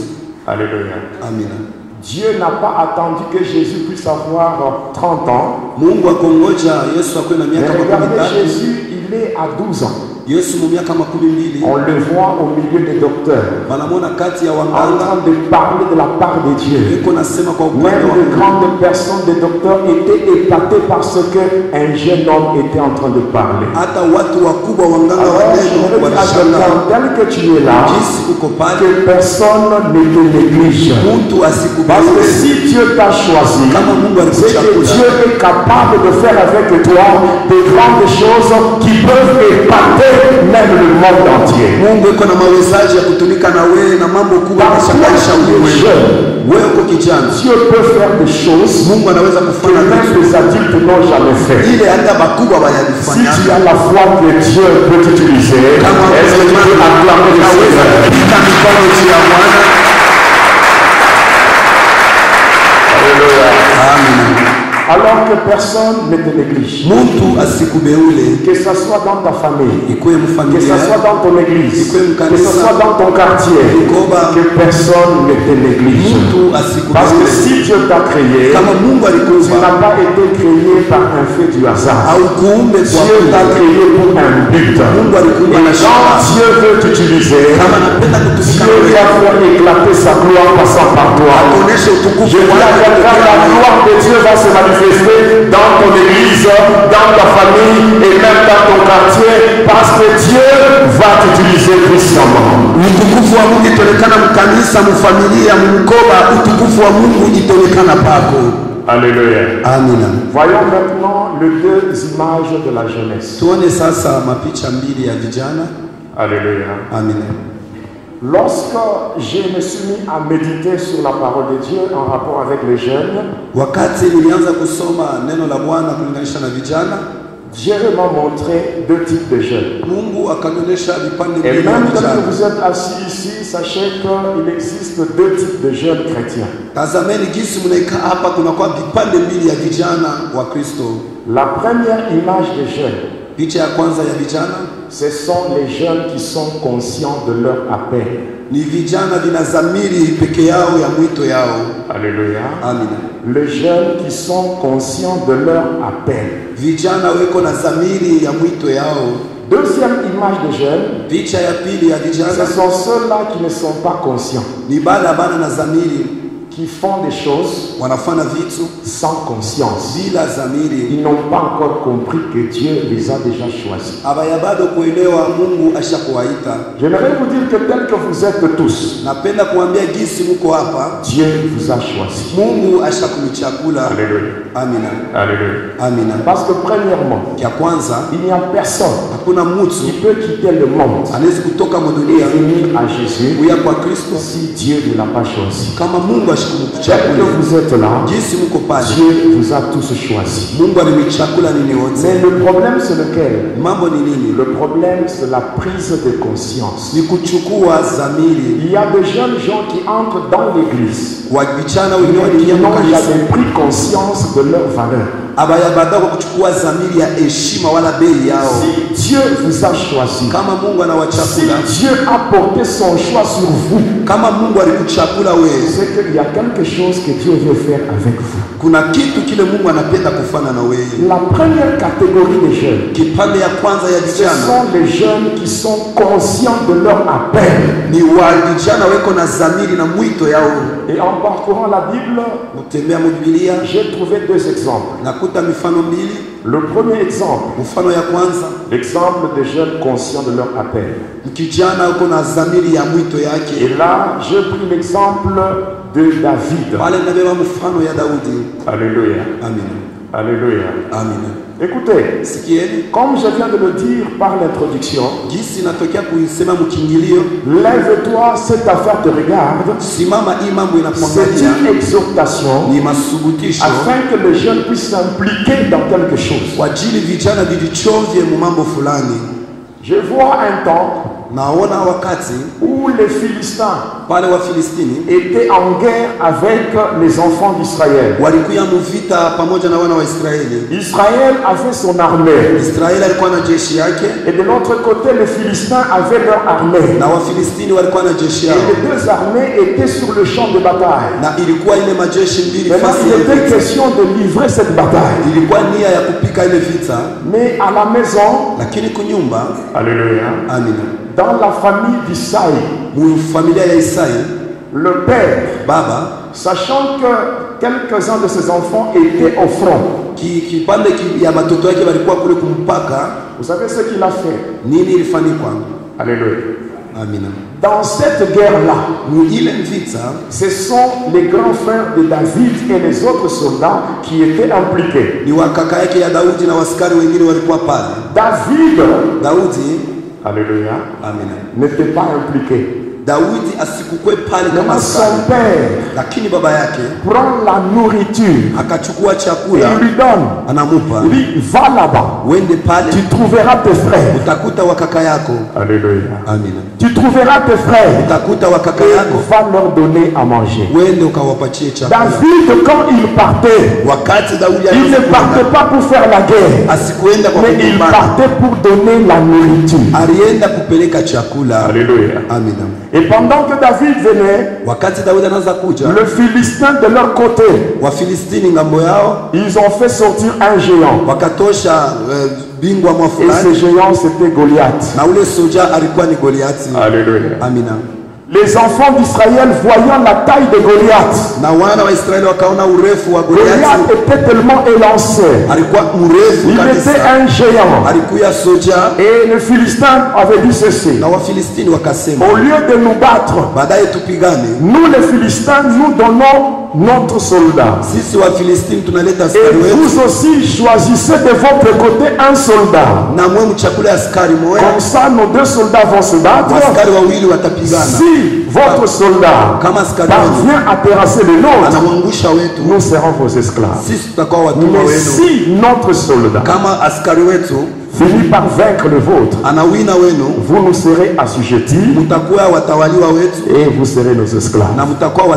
Alléluia. Amina. Dieu n'a pas attendu que Jésus puisse avoir 30 ans. Mungu akongoja Yesu akwe na Mais miaka regardez 13. Jésus, il est à 12 ans. Yesu mu miaka 12 on le voit au milieu des docteurs, banamwona kati ya en wanganga train de parler de la part de Dieu. iko nasema kwa upande Même wa de Mungu. grandes personnes, des docteurs étaient épatés parce qu'un jeune homme était en train de parler. Hata watu wakubwa wanganga Alors, wa je neno voudrais dire à wanashangaa quelqu'un, tel que tu es là, jinsi uko pale, que personne ne te néglige. mtu Parce que asikubali. si Dieu t'a choisi, Kama Mungu c'est que alikuchagua, Dieu est capable de faire avec toi de grandes choses qui peuvent épater même le monde entier. Mungu iko na mawezaji ya kutumika na wewe na mambo kubwa Dans kushangaisha toi, tu es ulimwengu. jeune. Wewe uko kijana, Dieu peut faire des choses Mungu anaweza que kufanya même vitu les adultes n'ont jamais fait. ile hata bakubwa Si bayalifanya. tu as la foi que Dieu peut t'utiliser, Kama est-ce que tu peux acclamer le unaweza Seigneur? kupita mikono juu ya Bwana. Alléluia. Amina. Alors que personne ne te néglige. Mtu asikubeule, Que ce soit dans ta famille, ikuwe que ce mfamilia, soit dans ton église, que ce soit dans ton quartier, que personne ne te néglige. mtu Parce que asikubeule. si Dieu t'a créé, Kama Mungu tu alikuumba n'as pas été créé par un fait du hasard. au kuumbe kwa Dieu t'a Mungu. créé pour un but. Mungu alikuumba Et na quand shabaha. Dieu veut t'utiliser, Kama napenda kutumika Dieu na va wewe, faire éclater sa gloire passant par toi. akuoneshe utukufu Je dis à quelqu'un, la gloire de Dieu va se manifester dans ton église, dans ta famille et même dans ton quartier parce que Dieu va t'utiliser puissamment. utukufu wa Mungu itaonekana mkanisa, mfamilia, mkoba. Utukufu wa Mungu itaonekana pako. Alléluia. Amina. Voyons maintenant les deux images de la jeunesse. Tuone sasa mapicha mbili ya vijana. Alléluia. Amina. Lorsque je me suis mis à méditer sur la parole de Dieu en rapport avec les jeunes, Wakati nilianza kusoma neno la Bwana kulinganisha na vijana, Dieu m'a montré deux types de jeunes. Mungu akanionyesha vipande Et mbili vya même quand vijana. vous êtes assis ici, sachez qu'il existe deux types de jeunes chrétiens. Tazameni jinsi mnaikaa hapa, kunakuwa vipande mbili ya vijana wa Kristo. La première image des jeunes, Picha ya kwanza ya vijana ce sont les jeunes qui sont conscients de leur appel. ni vijana vina dhamiri peke yao ya mwito yao. Alléluia. Amina. Les jeunes qui sont conscients de leur appel. Vijana weko na dhamiri ya mwito yao. Deuxième image des jeunes, Picha ya pili ya ce vijana sont ceux-là qui ne sont pas conscients, ni bale bana na dhamiri, qui font des choses wanafanya vitu sans conscience. bila dhamiri. Ils n'ont pas encore compris que Dieu les a déjà choisis. Abaya bado kuelewa Mungu ashakuwaita. J'aimerais vous dire que tel que vous êtes tous, Napenda kuambia jinsi muko hapa, Dieu vous a choisi. Mungu ashakumichakula. Alléluia. Amina. Alléluia. Amina. Parce que premièrement, Kia kwanza, il n'y a personne hakuna qui mtu peut quitter le monde anawezi kutoka et mdunia venir à Jésus kuya kwa Kristo si Dieu ne l'a pas choisi. kama Mungu Tel que ashikuchakula. vous êtes là, Jinsi muko pale, Dieu vous a tous choisis. Mungu alimichakula nini Mais wote. le problème c'est lequel? Mambo ni nini? Le problème c'est la prise de conscience. Ni kuchukua dhamiri. Il y a de jeunes gens qui entrent dans l'église Wa vijana mais wengine qui waliingia n'ont mkanisa, jamais pris conscience de leur valeur. abaya baada kwa kuchukua dhamiri ya heshima wala bei yao. Si Dieu vous a choisi, Kama Mungu si anawachakula, Dieu a porté son choix sur vous, kama Mungu alikuchakula wewe, c'est qu'il y a quelque chose que Dieu veut faire avec vous. kuna kitu kile Mungu anapenda kufanya na wewe. La première catégorie des jeunes, Kipande ya kwanza ya ce vijana sont les jeunes qui sont conscients de leur appel. ni wa vijana weko na dhamiri na mwito yao. Et en parcourant la Bible, Mtembea mu Biblia j'ai trouvé deux exemples. nakuta mifano mbili. Le premier exemple, Mfano ya kwanza, l'exemple des jeunes conscients de leur appel. kijana uko na dhamiri ya mwito yake. Et là, j'ai pris l'exemple de David. Pale nabeba mfano ya Daudi. Alléluia. Amina. Alléluia. Amina. Écoutez, Sikieni comme je viens de le dire par l'introduction, jinsi natokea kuisema mkingilio. lève-toi, cette affaire te regarde. Simama, hii mambo C'est inakuangalia, une exhortation ni masubutisho afin que les jeunes puissent s'impliquer dans quelque chose. kwa ajili vijana vijichovye mu mambo fulani. Je vois un temps naona wakati où les Philistins pale wa Filistini étaient en guerre avec les enfants d'Israël. walikuwa mvita pamoja na wana wa Israeli. Israël avait son armée. Israeli alikuwa na jeshi yake Et de l'autre côté, les Philistins avaient leur armée. na Wafilistini walikuwa na jeshi Et yao, les deux armées étaient sur le champ de bataille. na ilikuwa ile majeshi mbili Maintenant, fasi il ya était vita. question de livrer cette bataille. Ilikuwa nia ya kupika ile vita, Mais à la maison, lakini kunyumba, alléluia, amina, dans la famille d'Isaïe, mu familia ya Isai, le père, baba sachant que quelques-uns de ses enfants étaient au front, kipande ya matoto yake walikuwa kule kumpaka, vous savez ce qu'il a fait? nini ilifanyikwa? Alléluia. Amina. Dans cette guerre-là, Mu ile vita ce sont les grands frères de David et les autres soldats qui étaient impliqués. ni wakaka yake ya Daudi na waskari wengine walikuwa pale. Daudi, alléluia, amina, n'était pas impliqué. Daudi asikukwe pale kama Mais askari, son père lakini baba yake prend la nourriture akachukua et chakula il lui donne. anamupa, Il dit, va là-bas, wende pale tu trouveras tes frères. utakuta wakaka yako. Alléluia. Amina. Tu trouveras tes frères. Utakuta wakaka Et yako, va leur donner à manger. wende ukawapatie chakula. David, quand il partait, Wakati Daudi il ne partait pas pour faire la guerre, asikuenda kwa mais il kupambana, partait pour donner la nourriture. alienda kupeleka chakula. Alléluia. Amina. Et pendant que David venait, Wakati Daudi anaanza kuja, le Philistin de leur côté, Wafilistini ngambo yao ils ont fait sortir un géant. wakatosha bingwa mwa Et fulani, ce géant, c'était Goliath. na ule soja alikuwa ni Goliati. Alléluia. Amina. Les enfants d'Israël, voyant la taille de Goliath, Na wana wa Israeli wakaona urefu wa Goliati, Goliath était tellement élancé. alikuwa mrefu Il était kabisa, un géant. alikuwa soja. Et le Philistin avait dit ceci: Na Wafilistini wakasema, au lieu de nous battre, baadaye tupigane, nous les Philistins, nous donnons notre soldat. sisi Wafilistini tunaleta Et askari wetu, vous aussi choisissez de votre côté un soldat. na mwe mchakule askari moja, Comme ça, nos deux soldats vont se battre. askari wawili watapigana. Si votre soldat Kama askari wenu parvient à terrasser le nôtre, anamwangusha wetu, nous serons vos esclaves. sisi tutakuwa watumwa Mais wenu. si notre soldat Kama askari wetu finit par vaincre le vôtre, anawina wenu, vous nous serez assujettis mtakuwa watawaliwa wetu et vous serez nos esclaves. na mtakuwa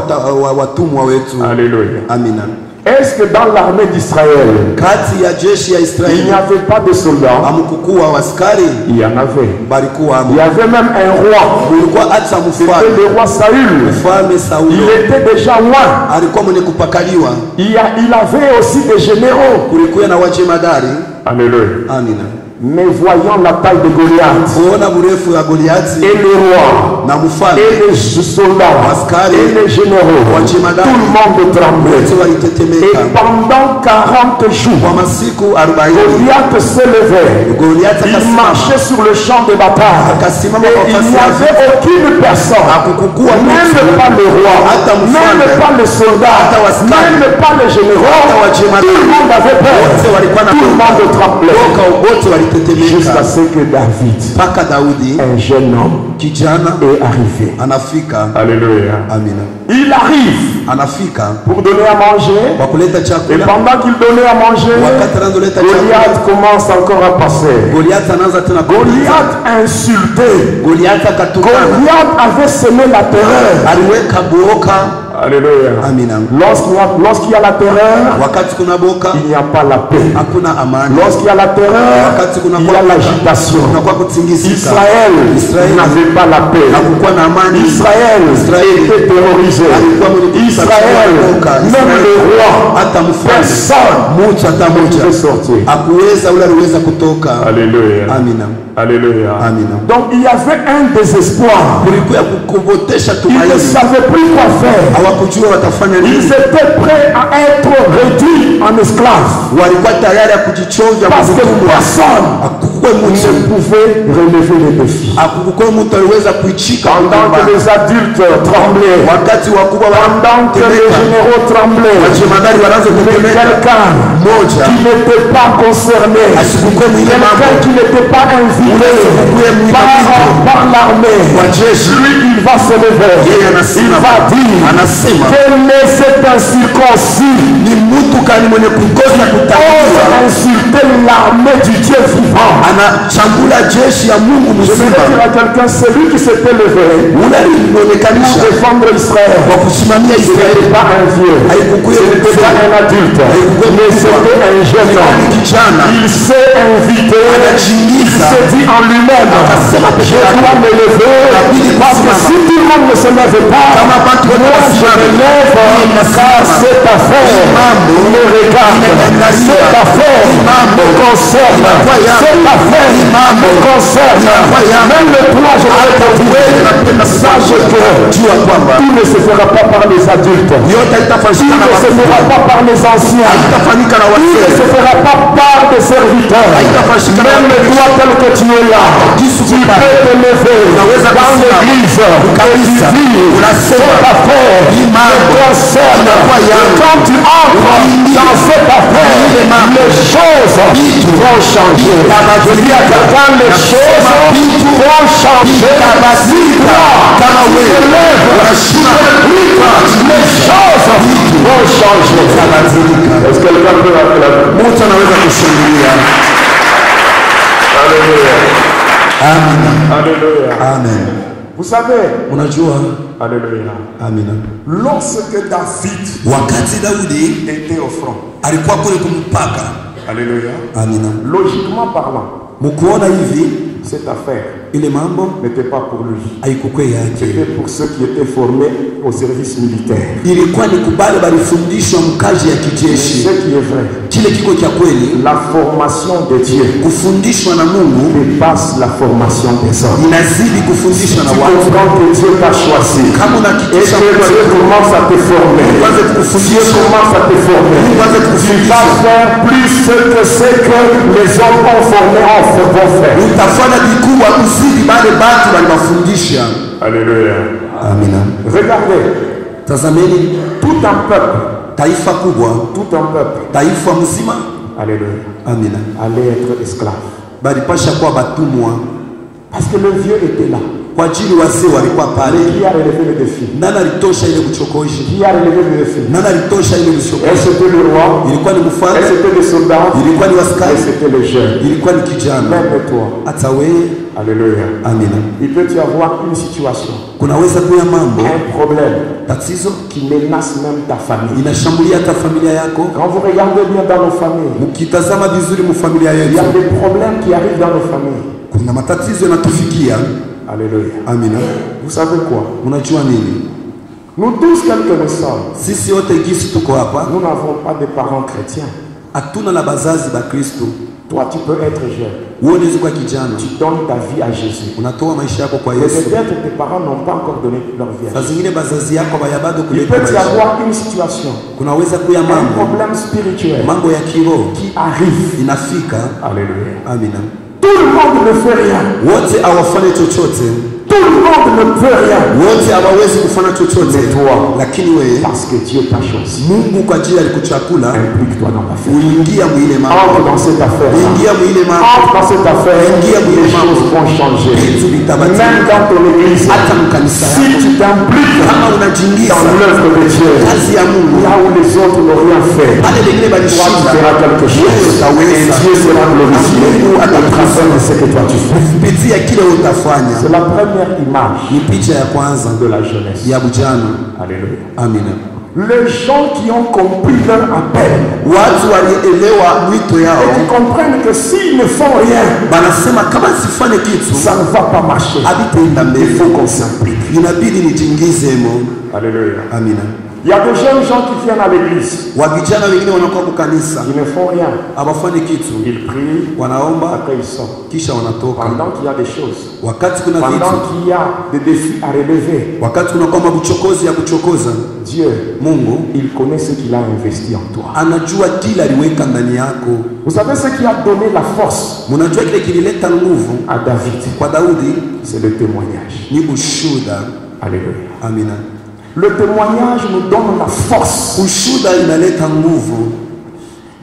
watumwa wetu. Alléluia. Amina. Est-ce que dans l'armée d'Israël, Kati ya jeshi ya il Israeli n'y avait pas de soldats? amkukuwa waskari, Il y en avait. balikuwa Il y avait même un roi. kulikuwa hata C'était mfalme, le roi Saül. mfalme Il Saulo était déjà loin. alikuwa mwenye kupakaliwa. Il avait aussi des généraux. Kulikuwa na wajemadari. Alléluia. Amina. Mais voyant la taille de Goliath Kuona burefu ya Goliati et le roi na mfalme et les soldats et les généraux, tout le monde tremblait. wote Et walitetemeka. pendant 40 Kwa jours, masiku 40 Goliath s'élevait. Goliati Il marchait sur le champ de bataille. akasimama Et kwa il nafasi n'y ya avait vita. aucune personne, Hakukukuwa même mtu, pas le roi, hata mfalme, même pas le soldat, hata waskari, même pas les généraux. hata Tout wajemadari. le monde avait peur. Wote walikuwa na Tout le monde tremblait. Toka wote Jusqu'à walitetemeka ce que David, mpaka Daudi un jeune homme, kijana est arrivé. anafika. Alléluia. Amina. Il arrive Anafika pour donner à manger. kwa kuleta Et chakula. pendant qu'il donnait à manger, Wakati anazoleta chakula, Goliath commence encore à passer. Goliathi anaanza tena kuuliza. Goliath insulté. Goliathi akatukana, Goliath avait semé la terreur. aliweka boka. Alléluia. Amina. Lorsqu'il y a la terreur, Wakati kuna boka il n'y a pas la paix. hakuna amani. Lorsqu'il y a la terreur, Wakati kuna il y a l'agitation. kunakuwa kutingisika. Israël n'avait pas la paix. hakukuwa na amani. Israël était terrorisé. Israël, même le roi, hata mfalme personne mtu hata ne moja pouvait sortir. hakuweza, ule aliweza kutoka. Alléluia. Amina. Alléluia. Amina. Donc il y avait un désespoir. Kulikuwa kukobotesha Ils ne tumaini, savaient plus quoi faire. hawakujua watafanya Ils nini. étaient prêts à être réduits en esclaves. Walikuwa tayari ya kujichovya Parce que kutumwa. personne Hakukuwa ne mtu, pouvait relever les défis. hakukuwa mtu aliweza kuichika Pendant que kupambana. les adultes tremblaient, Wakati wakubwa pendant que les wanatemeka, généraux tremblaient, wajemadari wanaanza mais kutemeka, quelqu'un moja qui n'était pas concerné, asikukuwe mwile quelqu'un mambo qui n'était pas invité par l'armée, wa jeshi, lui il va se lever, yeye il anasema, va dire, anasema quel est cet incirconcis ni mtu kani mwenye kukosa ose kutangazwa, insulter l'armée du Dieu vivant. anachambula jeshi ya Mungu Je vais mzima. dire à quelqu'un, celui qui s'était levé Ule pour alionekanisha défendre Israël, kwa kusimamia ce Israeli n'était pas un vieux, haikukuwa ce n'était pas un adulte, mais c'était un jeune homme. kijana Il s'est invité, il s'est dit en lui-même, je dois me lever, parce que si tout le monde ne se lève pas, moi je me lève, car cette affaire me regarde, cette affaire me concerne, cette affaire me concerne. Même le toi, je vais te dire, sache que tout ne se fera pas par les adultes, tout ne se fera pas par les anciens, tout ne se fera pas par des serviteurs. Même toi tel que tu es là, tu peux te lever dans l'église et tu dis, cette affaire me concerne. Quand tu entres dans cette affaire, les choses vont changer. Je dis à quelqu'un, les choses vont changer. Si toi, tu te lèves, les choses vont changer. Est-ce que quelqu'un peut appeler? Alléluia. Alléluia. Amen. Vous savez, Unajua? alléluia. Amina. Lorsque David Wakati Daudi était au front, alikuwa kule kumpaka. alléluia. Amina. Logiquement parlant, Mkuona hivi cette affaire ile mambo n'était pas pour lui. haikukuwa yake. C'était pour ceux qui étaient formés au service militaire. Ilikuwa ni kubali balifundishwa mkazi ya kijeshi. Ce qui est vrai, Kile kiko cha kweli, la formation de Dieu kufundishwa na Mungu dépasse la formation des hommes. inazidi kufundishwa na Tu watu. comprends que Dieu t'a choisi Kama et unahakikisha que Dieu commence à te former. kwanza Dieu kufundisha commence à te former. kwanza Tu vas kufundisha faire plus ce que les hommes ont formé vont faire. utafanya vikubwa uzidi bale batu walibafundisha. Alléluia. Amina. Regardez, Tazameni tout un peuple, taifa kubwa, tout un peuple, taifa mzima, alléluia, amina, allait être esclave. balipasha kuwa batumwa Parce que le vieux était là. kwa ajili wazee walikuwa pale. Qui a relevé le défi? Nani alitosha ile kuchokozi? Qui a relevé le défi? Nani alitosha ile Est-ce kuchokozi? que c'était le roi? Ilikuwa ni Est-ce mfalme, que c'était les soldats? ilikuwa ni Est-ce waskari, que c'était les jeunes? ilikuwa ni kijana. Même toi. Hata wewe, Alléluia. amina, Il peut y avoir une situation, kunaweza kuwa mambo un problème tatizo qui menace même ta famille. inashambulia hata familia yako. Quand vous regardez bien dans nos familles, Mkitazama vizuri mfamilia il y a yetu, des problèmes qui arrivent dans nos familles. kuna matatizo yanatufikia. Alléluia. Amina. Vous savez quoi? Unajua nini? Nous tous, quels que nous sommes, Sisi wote gisi tuko hapa, nous n'avons pas de parents chrétiens. hatuna na bazazi ba Kristo. Toi, tu peux être jeune. Wewe unaweza kuwa kijana, Tu donnes ta vie à Jésus. unatoa maisha yako kwa Mais Yesu. peut-être tes parents n'ont pas encore donné leur vie à Saa Jésus. zingine bazazi yako bayabado Il kuleta peut y maisha. avoir une situation, Kunaweza kuya un mambo problème spirituel mambo ya kiroho qui arrive. inafika. Alléluia. Amina. Tout le monde ne fait rien. Wote hawafanye chochote, Tout le monde ne peut rien. wote hawawezi kufanya chochote, Mais toi, lakini wewe parce que Dieu t'a choisi, Mungu kwa ajili alikuchakula, implique-toi dans l'affaire. uingia mwile mambo, Entre dans cette affaire. ingia mwile mambo, Entre dans cette affaire. Les choses vont changer. vitu vitabadilika. Même dans ton église, Hata mkanisa si yako tu t'impliques kama dans unajiingiza l'œuvre de Dieu, kazi ya Mungu, là où les autres n'ont rien fait, pale wengine toi tu balishinda, feras quelque chose. Et Dieu sera glorifié à travers de ce que toi tu fais. kupitia kile utafanya. C'est la première image Ni picha ya kwanza de la jeunesse. ya bujana. Alléluia. Amina. Les gens qui ont compris leur appel Watu walielewa mwito et yao, qui comprennent que s'ils ne font rien, banasema kama sifanye kitu ça ne va pas marcher. habitaenda Il mbele, faut qu'on s'implique. inabidi nijiingizemo. Alléluia. Amina. Il y a de jeunes gens qui viennent à l'église, Wavijana wengine wanakuwa kukanisa, ils ne font rien. hawafanye kitu, Ils prient, wanaomba après ils sortent. kisha wanatoka. Pendant qu'il y a des choses, Wakati kuna vitu, pendant qu'il y a des défis à relever, wakati kunakuwa mabuchokozi ya kuchokoza, Dieu, Mungu il connaît ce qu'il a investi en toi. anajua kile aliweka ndani yako. Vous savez ce qui a donné la force Mnajua kile kilileta nguvu à David? kwa Daudi C'est le témoignage. ni ushuda. Alléluia. Amina. Le témoignage nous donne la force. Ushuda inaleta nguvu.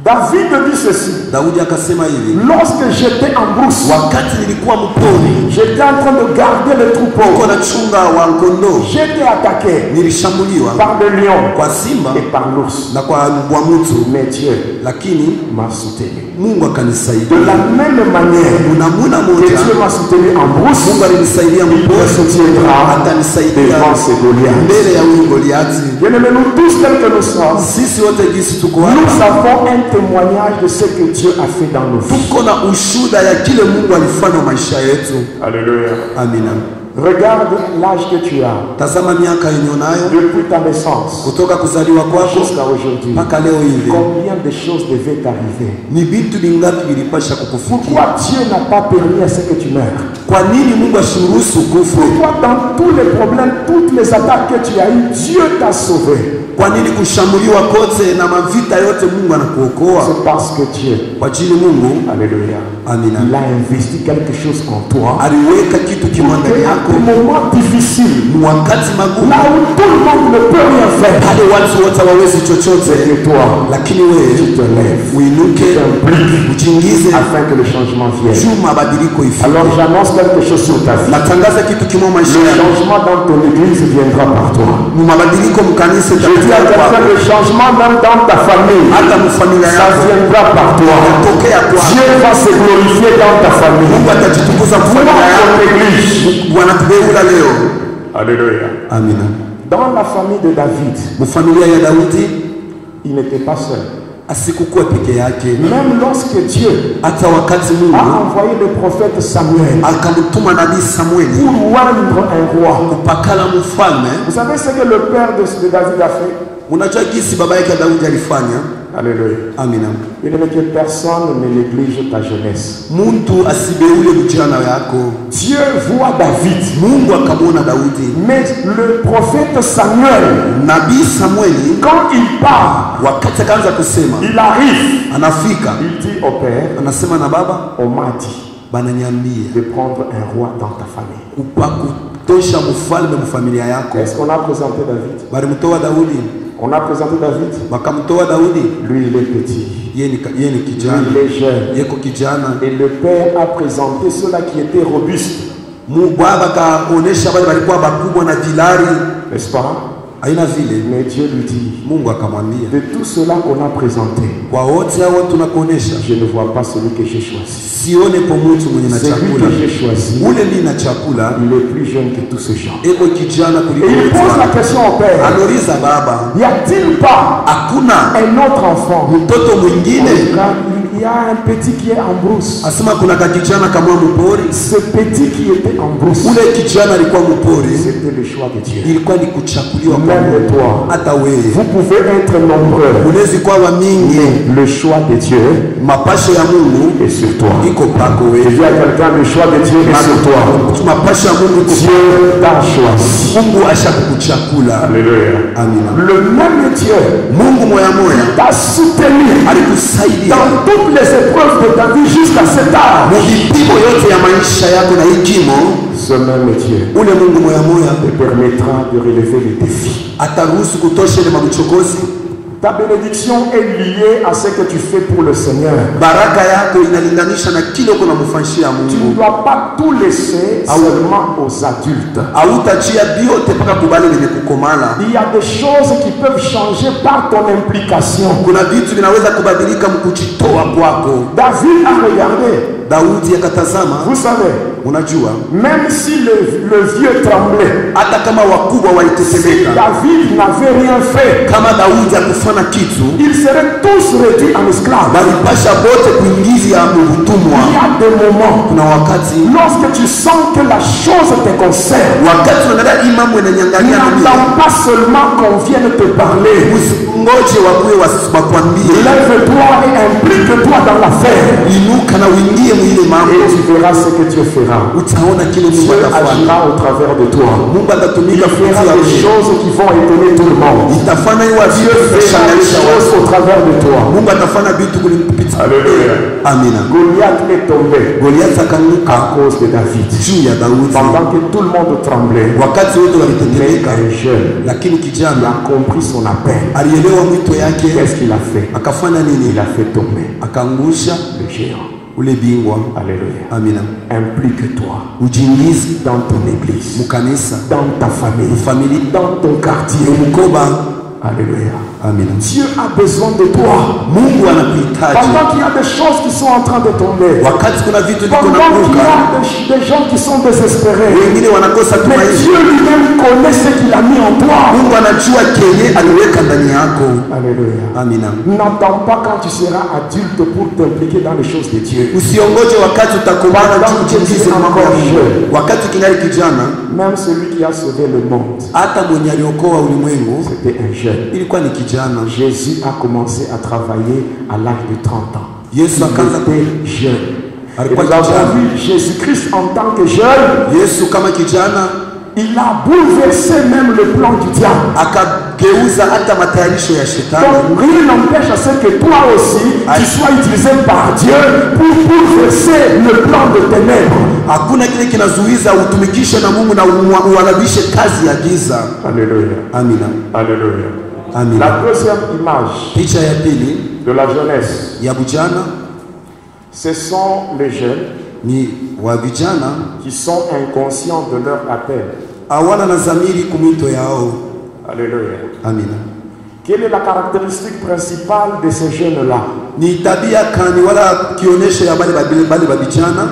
David dit ceci: Daudi akasema hivi, lorsque j'étais en brousse, wakati nilikuwa mpori, J'étais en train de garder le niko troupeau. nachunga wa kondoo, J'étais attaqué nilishambuliwa par le lion kwa simba et par l'ours. na kwa mbwa mwitu, Mais Dieu lakini m'a soutenu. Mungu De akanisaidia. la même manière Namuna que moja Dieu m'a soutenu en brousse, Mungu alinisaidia il me mpori, soutiendra atanisaidia devant ces Goliaths. mbele ya huyu Goliati. Bien-aimés, nous tous tels que nous sommes, Sisi wote jinsi tuko nous hapa, avons un témoignage de ce que Dieu a fait dans nos vies. tuko na ushuhuda ya kile Mungu alifanya maisha yetu. Alléluia. Amina. Regarde l'âge que tu as Tazama miaka yenye unayo depuis ta naissance kutoka kuzaliwa kwako jusqu'à aujourd'hui. mpaka leo hivi, Combien de choses devaient t'arriver? ni vitu vingapi vilipasha kukufikia? Pourquoi Dieu n'a pas permis à ce que tu meurs? Kwa nini Mungu asiruhusu kufa? Pourquoi dans tous les problèmes, toutes les attaques que tu as eues, Dieu t'a sauvé? Kwa nini kushambuliwa kote na mavita yote Mungu anakuokoa? C'est parce que Dieu, Kwa ajili Mungu, alléluia, amina, il a investi quelque chose en toi. aliweka kitu kimoja ndani Et à yako des moments difficiles, wakati magumu, là où tout le monde ne peut rien faire, hadi watu wote hawawezi chochote, et toi, lakini tu wewe te lèves, uinuke, ujiingize afin que le changement vienne. juu mabadiliko ifike. Alors j'annonce quelque chose sur ta vie. Natangaza kitu kimoja Le maisha yako, changement dans ton église viendra par toi. mabadiliko mkanisa Je dis à itakuja quelqu'un, kwako, le changement même dans ta famille, hata mfamilia ça yako viendra par toi. tokea kwako. Dieu va se glorifier dans ta famille. Mungu atajitukuza Dans mfamilia yako. ton église. Wanatubeula leo. Alléluia. Amina. Dans la famille de David, Mfamilia ya Daudi il n'était pas seul. asikukuwa peke yake, Même lorsque Dieu hata wakati a Mungu envoyé le prophète Samuel akamtuma nabii Samueli pour oindre un roi. kupakala mfalme. Vous savez ce que le père de David a fait? Unajua jinsi baba yake Daudi alifanya? Alléluia. Amina. Il ne veut que personne ne néglige ta jeunesse. Muntu asibeule vijana yako. Dieu voit David. Mungu akamwona Daudi, Mais le prophète Samuel, nabii Samueli quand il part, wakati akaanza kusema, il arrive, anafika il dit au père, anasema, na baba, on m'a dit bananiambia de prendre un roi dans ta famille. kupakutosha mfalme mfamilia yako. Est-ce qu'on a présenté David? Balimtoa Daudi, On a présenté David. wakamtoa Daudi, Lui, il est petit. yeye ni Lui, kijana, il est jeune. yeko kijana. Et le père a présenté ceux-là qui étaient robustes. Baba kaonesha wale walikuwa bakubwa na dilari, N'est-ce pas? haina vile. Mais Dieu lui dit, Mungu akamwambia, de tout cela qu'on a présenté, kwa wote hao tunakuonesha, je ne vois pas celui que j'ai choisi. sione po mtu mwenye na Celui chakula, que j'ai choisi, ule ni na chakula, il est plus jeune que tous ces gens. eko kijana Et kuliko il pose la wote. question au père, Anauliza baba, y a-t-il pas hakuna un autre enfant? mtoto mwingine? Il y a un petit qui est en brousse. Asema kuna kakijana kama mpori. Ce petit qui était en brousse, Ule kijana alikuwa mpori, c'était le choix de Dieu. ilikuwa ni kuchakuliwa kwa Même Mungu. toi, Hata wewe vous pouvez être nombreux. unaweza kuwa wa mingi, Le choix de Dieu mapasho ya Mungu est sur toi. iko pako Je wewe. dis à quelqu'un, le choix de Dieu est sur toi. Mapasho ya Mungu iko Dieu t'a choisi. Mungu ashakuchakula. Alléluia. Amina. Le même Dieu Mungu moya moya t'a soutenu alikusaidia dans toutes les épreuves de ta vie jusqu'à cet âge. mu vipimo yote ya maisha yako na hikimo. Ce même Dieu Ule Mungu moya moya te permettra de relever les défis. ataruhusu kutosha ile mabuchokozi. Ta bénédiction est liée à ce que tu fais pour le Seigneur. Baraka yako inalinganisha na kile uko namufanyishia Tu ne Mungu. dois pas tout laisser seulement aux adultes. Hautachia vyote mpaka kubali lenye kukomala. Il y a des choses qui peuvent changer par ton implication. Kuna vitu vinaweza kubadilika mkujitoa kwako. David a regardé. Daudi akatazama, Vous savez, unajua même si le vieux tremblait, hata kama wakubwa si walitetemeka, David n'avait rien fait, kama Daudi akufana kitu, ils seraient tous réduits en esclaves. balipasha bote kuingiza Il utumwa. y a des moments, Kuna wakati lorsque tu sens que la chose te concerne, wakati unaangalia hii mambo inaniangalia na mimi, n'attends pas seulement qu'on vienne te parler. usingoje wakuwe wakwambie, Lève-toi et implique-toi dans l'affaire. inuka na uingie mwile Et mambo, tu verras ce que Dieu fera. utaona kile Mungu Dieu atafanya. agira au travers de toi. Mungu Il atatumika fera kupitia des wewe, choses qui vont étonner tout le monde. itafanya hiyo Dieu vitu fera des kushangaza watu. choses au travers de toi. Mungu atafanya vitu kulimpita. Alléluia. Amina. Goliath est tombé Goliathi akaanguka à cause de David. juu ya Daudi, Pendant que tout le monde tremblait, wakati wote mais walitetemeka, un jeune lakini il kijana a compris son appel. alielewa mwito yake, Qu'est-ce qu'il a fait? akafanya Il nini? a fait tomber Akaangusha le géant. ule bingwa. Alléluia. Amina. Implique-toi Ujiingize dans ton église, mukanisa, dans ta famille, family, dans ton quartier. mukoba. Alléluia. Amina. Dieu a besoin de toi. Mungu anakuhitaji. Pendant qu'il y a des choses qui sont en train de tomber, Wakati kuna vitu viko pendant qu'il y naanguka, a des gens qui sont désespérés, wengine wanakosa mais tumaini. Dieu lui-même connaît ce qu'il a mis en toi. Mungu anajua kenye aliweka ndani yako. Alléluia. Amina. N'attends pas quand tu seras adulte pour t'impliquer dans les choses de Dieu. Usiongoje wakati utakomaa juu ujiingize mambo ya Mungu. Wakati kingali kijana, Même celui qui a sauvé le monde, hata mwenye aliokoa ulimwengu c'était un jeune. ilikuwa ni kijana. Jésus a commencé à travailler à l'âge de 30 ans. Yesu Il akaanza était jeune. Et alikuwa nous avons kijana. vu Jésus-Christ en tant que jeune, Yesu kama kijana il a bouleversé même le plan du diable. akageuza hata matayarisho ya shetani. Donc rien n'empêche à ce que toi aussi, tu sois utilisé par Dieu pour bouleverser le plan de ténèbres. Hakuna kile kinazuiza utumikishe na Mungu na uhalabishe kazi ya giza. Alléluia. Amina. Alléluia. Amina. La deuxième image Picha ya pili de la jeunesse, ya vijana ce sont les jeunes ni wa vijana qui sont inconscients de leur appel. hawana na dhamiri kumwito yao. Alléluia. Amina. Quelle est la caractéristique principale de ces jeunes-là? Ni tabia kani wala kionyesho ya bale ba vijana,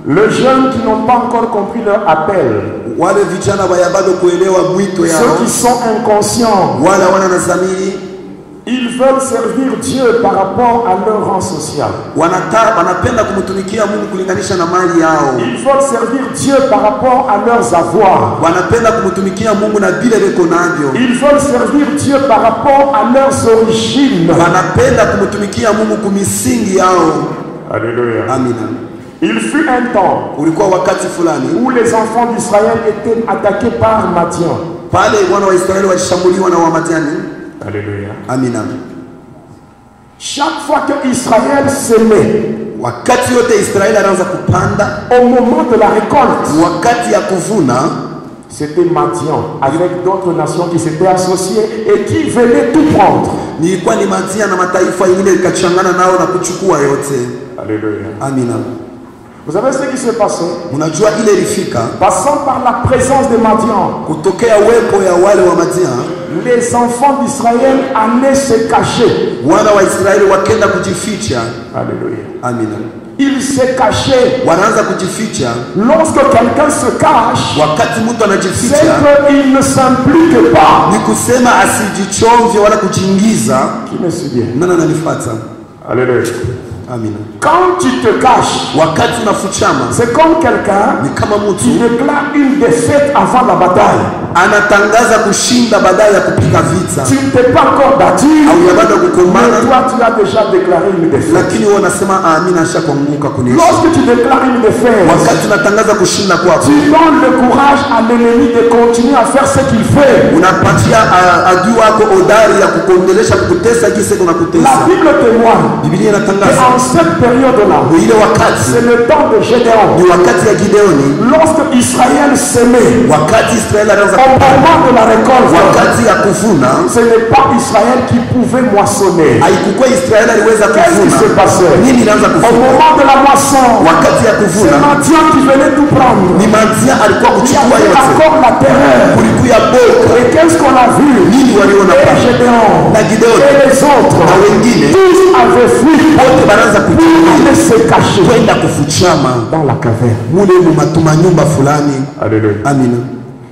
Les jeunes qui n'ont pas encore compris leur appel, wale vijana baya bado kuelewa mwito yao, ceux qui sont inconscients, wala wana na dhamiri, ils veulent servir Dieu par rapport à leur rang social. wanapenda kumtumikia Mungu kulinganisha na mali yao. Ils veulent servir Dieu par rapport à leurs avoirs. Wanapenda kumtumikia Mungu na vile viko navyo. Ils veulent servir Dieu par rapport à leurs origines. Wanapenda kumtumikia Mungu kumisingi yao. Alléluia. Amina. Il fut un temps Ulikuwa wakati fulani où les enfants d'Israël étaient attaqués par Madian. pale wana wa Israeli walishambuliwa na Wamadiani. Alléluia. Amina. Chaque fois que Israël semait, Wakati yote Israeli anaanza kupanda, au moment de la récolte, wakati ya kuvuna, c'était Madian avec d'autres nations qui s'étaient associées et qui venaient tout prendre. nilikuwa ni Madian na mataifa yengine ikachangana nao na kuchukua yote. Alléluia. Amina. Vous savez ce qui s'est passé? Mnajua ile ilifika Passant par la présence de Madian, kutokea uwepo ya wale wa Madian, les enfants d'Israël allaient se cacher. wana wa Israeli wakenda kujificha. Alléluia. Amina. Ils se cachaient. Wanaanza kujificha. Lorsque quelqu'un se cache, Wakati mtu c'est anajificha qu'il ne s'implique pas. ni kusema asijichovye wala kujiingiza. Qui me suit bien? Nani ananifuata? Alléluia. Amina. Quand tu te caches, Wakati unafuchama c'est comme quelqu'un ni kama qui mtu déclare une défaite avant la bataille. anatangaza kushinda baadaye ya kupiga vita, Tu ne t'es pas encore battu, au ya bado mais kukomana, toi tu as déjà déclaré une défaite. lakini wewe unasema amina, ashakuanguka kunisha. Lorsque tu déclares une défaite, Wakati unatangaza kushinda kwako, tu donnes le courage à l'ennemi de continuer à faire ce qu'il fait. unapatia adui wako odari ya kukuendelesha kukutesa jinsi La kunakutesa. Bible témoigne Biblia que inatangaza en cette période-là, ile wakati c'est le temps de Gédéon. ni wakati ya Gideoni, Lorsque Israël s'aimait, wakati Israeli anaanza au moment de la récolte, wakati ya kuvuna, ce n'est pas Israël qui pouvait moissonner. haikukuwa Israeli aliweza Qu'est-ce qui se kuvuna. passait? Nini ilianza Au kuvuna? moment de la moisson, Wakati ya c'est kuvuna Madian qui venait tout prendre. ni Madian alikuwa Il y kuchukua avait yote, encore la terreur. kulikuya boka. Et qu'est-ce qu'on a vu? Nini waliona Et pale? Gédéon Na Gideoni et les autres, na wengine tous avaient fui wote banaanza pour kukimbia aller se cacher kwenda kufuchama dans la caverne. mule mumatuma nyumba fulani. Alléluia. Amina.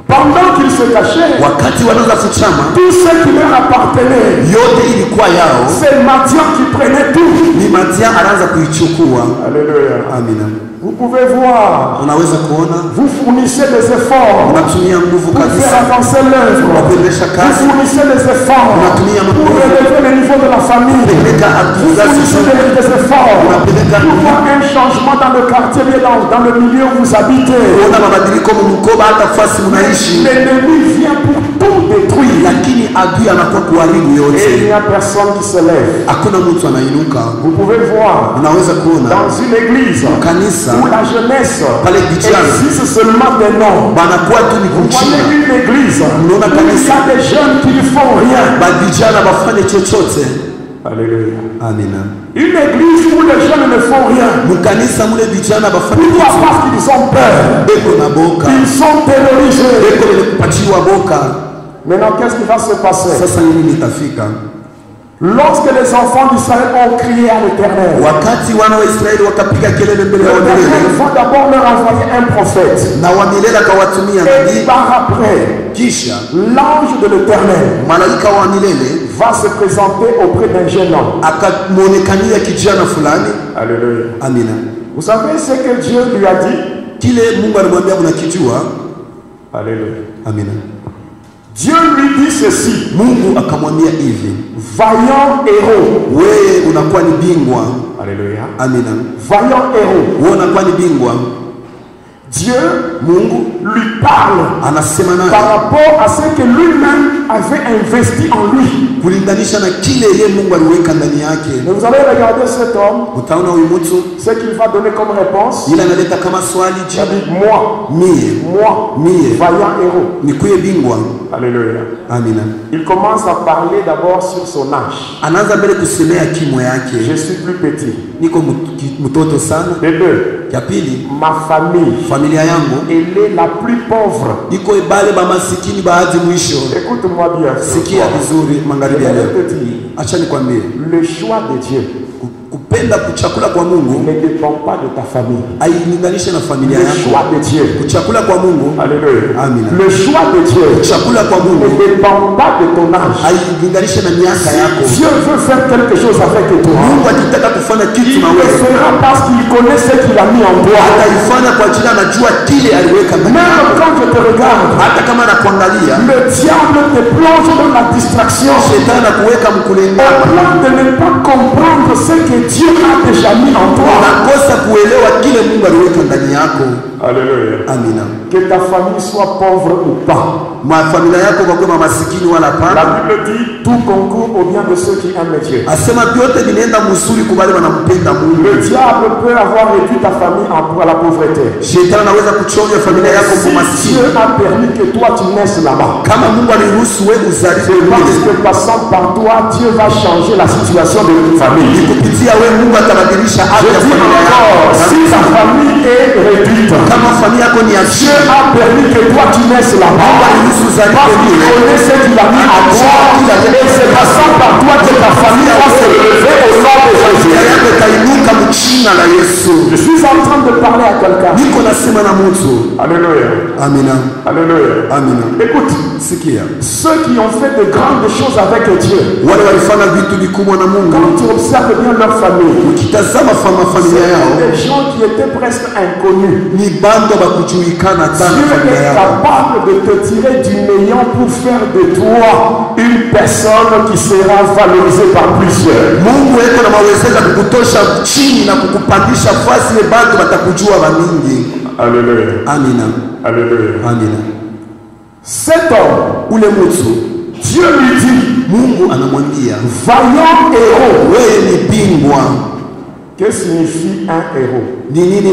Pendant qu'ils se cachaient, Wakati wanaanza fuchama, tout ce qui leur appartenait, yote ilikuwa yao, c'est Madian qui prenait tout. ni Madian anaanza kuichukua. Alléluia. Amina. Vous pouvez voir, Unaweza kuona vous fournissez des efforts unatumia nguvu pour faire kabisa avancer l'œuvre. kuendesha Vous kazi, fournissez des efforts unatumia pour nguvu élever le niveau de la famille. kupeleka Vous kizazi fournissez chote, des efforts unapeleka pour voir un changement dans le quartier, bien dans le milieu où vous habitez. kuona mabadiliko mumkoba hata fasi mnaishi, L'ennemi vient pour tout détruire. lakini adui anakuwa kuharibu Et il yote. n'y a personne qui se lève. Hakuna mtu anainuka. Vous pouvez voir Unaweza kuona dans une église kanisa où la jeunesse pale vijana existe seulement des noms. banakuwa tu ni Vous voyez kuchina, une église où Unaona il y kanisa a des jeunes qui ne font rien. ba vijana bafanye chochote. Alléluia. Amina. Une église où les jeunes ne font rien. Mukanisa mule vijana bafanya Pourquoi? kitu. Parce qu'ils ont peur. Beko na boka. Ils sont terrorisés. Beko lekupatiwa boka. Maintenant, qu'est-ce qui va se passer? Sasa nini litafika? Lorsque les enfants d'Israël ont crié à l'Éternel, Wakati wana wa Israeli wakapiga kelele mbele ya l'Éternel Mungu, va d'abord leur envoyer un prophète. na wa milele akawatumia Et nabii, par après, kisha l'ange de l'Éternel malaika wa milele va se présenter auprès d'un jeune homme. akamwonekania kijana fulani. Alléluia. Amina. Vous savez ce que Dieu lui a dit? Kile Mungu alimwambia mnakijua. Alléluia. Amina. Dieu lui dit ceci: Mungu akamwambia hivi, vaillant héros. wewe unakuwa ni bingwa. Alléluia. Amina. Vaillant héros. Wewe unakuwa ni bingwa. Dieu Mungu lui parle anasema par naye rapport à ce que lui-même avait investi en lui. kulinganisha na kile yeye Mungu aliweka ndani yake. Et vous allez regarder cet homme, Utaona huyu mtu ce qu'il va donner comme réponse. ila analeta kama swali Il jibu, dit moi, mie vaillant héros. nikuye bingwa. Alléluia. Amina. Il commence à parler d'abord sur son âge. Anaanza mbele kusemea kimo Je yake, suis plus petit. niko mtoto sana. De deux, Ya pili, ma famille, familia yangu elle est la plus pauvre. iko ibale ba masikini baadhi mwisho. Écoute-moi bien. Sikia vizuri Je magharibi ya vais leo. te dire, Acha nikwambie, le choix de Dieu kupenda kuchakula kwa Mungu ne dépend pas de ta famille. hailinganishe na familia Le yako. choix de Dieu. Kuchakula kwa Mungu, Alléluia. Amina. Le choix de Dieu kuchakula kwa ne Mungu dépend pas de ton âge. hailinganishe na miaka yako. Si Dieu veut faire quelque chose avec toi, Mungu akitaka kufanya kitu il na le wewe, fera parce qu'il connaît ce qu'il a mis en toi. ataifanya kwa ajili anajua kile aliweka ndani Même yako. quand je te regarde, Hata kama anakuangalia, le diable te plonge dans la distraction shetani anakuweka au mkulenga, plan de ne pas comprendre ce que Dieu a déjà mis en toi. unakosa kuelewa kile Mungu aliweka ndani yako. Alléluia. Amina. Que ta famille soit pauvre ou pas. Familia yako kwa kuwa masikini wala La pana, Bible dit tout concourt au bien de ceux qui aiment Dieu. asema vyote vinaenda mzuri kubali wanampenda Mungu. Le diable peut avoir réduit ta famille à la pauvreté. Shetani anaweza kuchonya familia yako Si kwa masikini. Dieu a permis que toi tu naisses là-bas, Kama Mungu aliruhusu wewe uzaliwe parce kule, que passant par toi, Dieu va changer la situation de ta famille. kupitia wewe Mungu atabadilisha Je hali ya dis familia encore, si yako. ta famille est réduite, Kama familia yako ni ya Dieu chini, a permis que toi tu naisses là-bas, aliruhusu uzaliwe parce qu'il kule, connaît ce qu'il a mis en toi, et c'est passant par toi que ta famille va se lever au nom de familia Jésus. yako itainuka mchina la Yesu. Je suis en train de parler à quelqu'un. Niko nasema na mtu. Alléluia. Amina. Alléluia. Amina. Écoute, Sikia. ceux qui ont fait de grandes choses avec Dieu, Wale walifanya vitu vikubwa na Mungu. quand tu observes bien leur famille, Ukitazama familia yao, c'est des gens qui étaient presque inconnus. ni bando bakujulikana sana Dieu familia est yao. capable de te tirer du néant pour faire de toi une personne qui sera valorisée par plusieurs. Mungu eko na mawezeka kukutosha chini na kukupandisha fasi ile bado batakujua bamingi. Alléluia. Amina. Alléluia. Amina. Cet homme, Ule mtu Dieu lui dit, Mungu anamwambia, vaillant héros. wewe ni bingwa. Que signifie un héros? Ni nini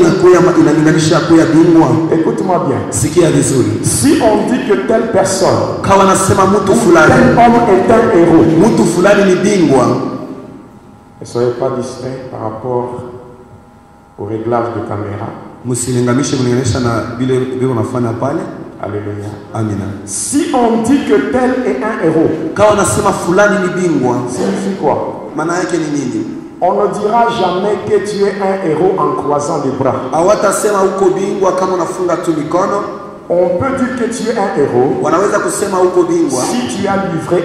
inalinganisha kuya bingwa? Écoute-moi bien. Sikia vizuri. Si on dit que telle personne, Kawa nasema mtu tel fulani, homme est un héros, mtu fulani ni bingwa, ne soyez pas distrait par rapport au réglage de caméra. msilingamishe kulinganisha na vile vile unafanya pale. Alléluia. Amina. Si on dit que tel est un héros, Kawa nasema fulani ni bingwa, signifie quoi? maana yake ni nini? On ne dira jamais que tu es un héros en croisant les bras. Hawatasema uko bingwa kama unafunga tu mikono. On peut dire que tu es un héros Wanaweza kusema uko bingwa si tu as livré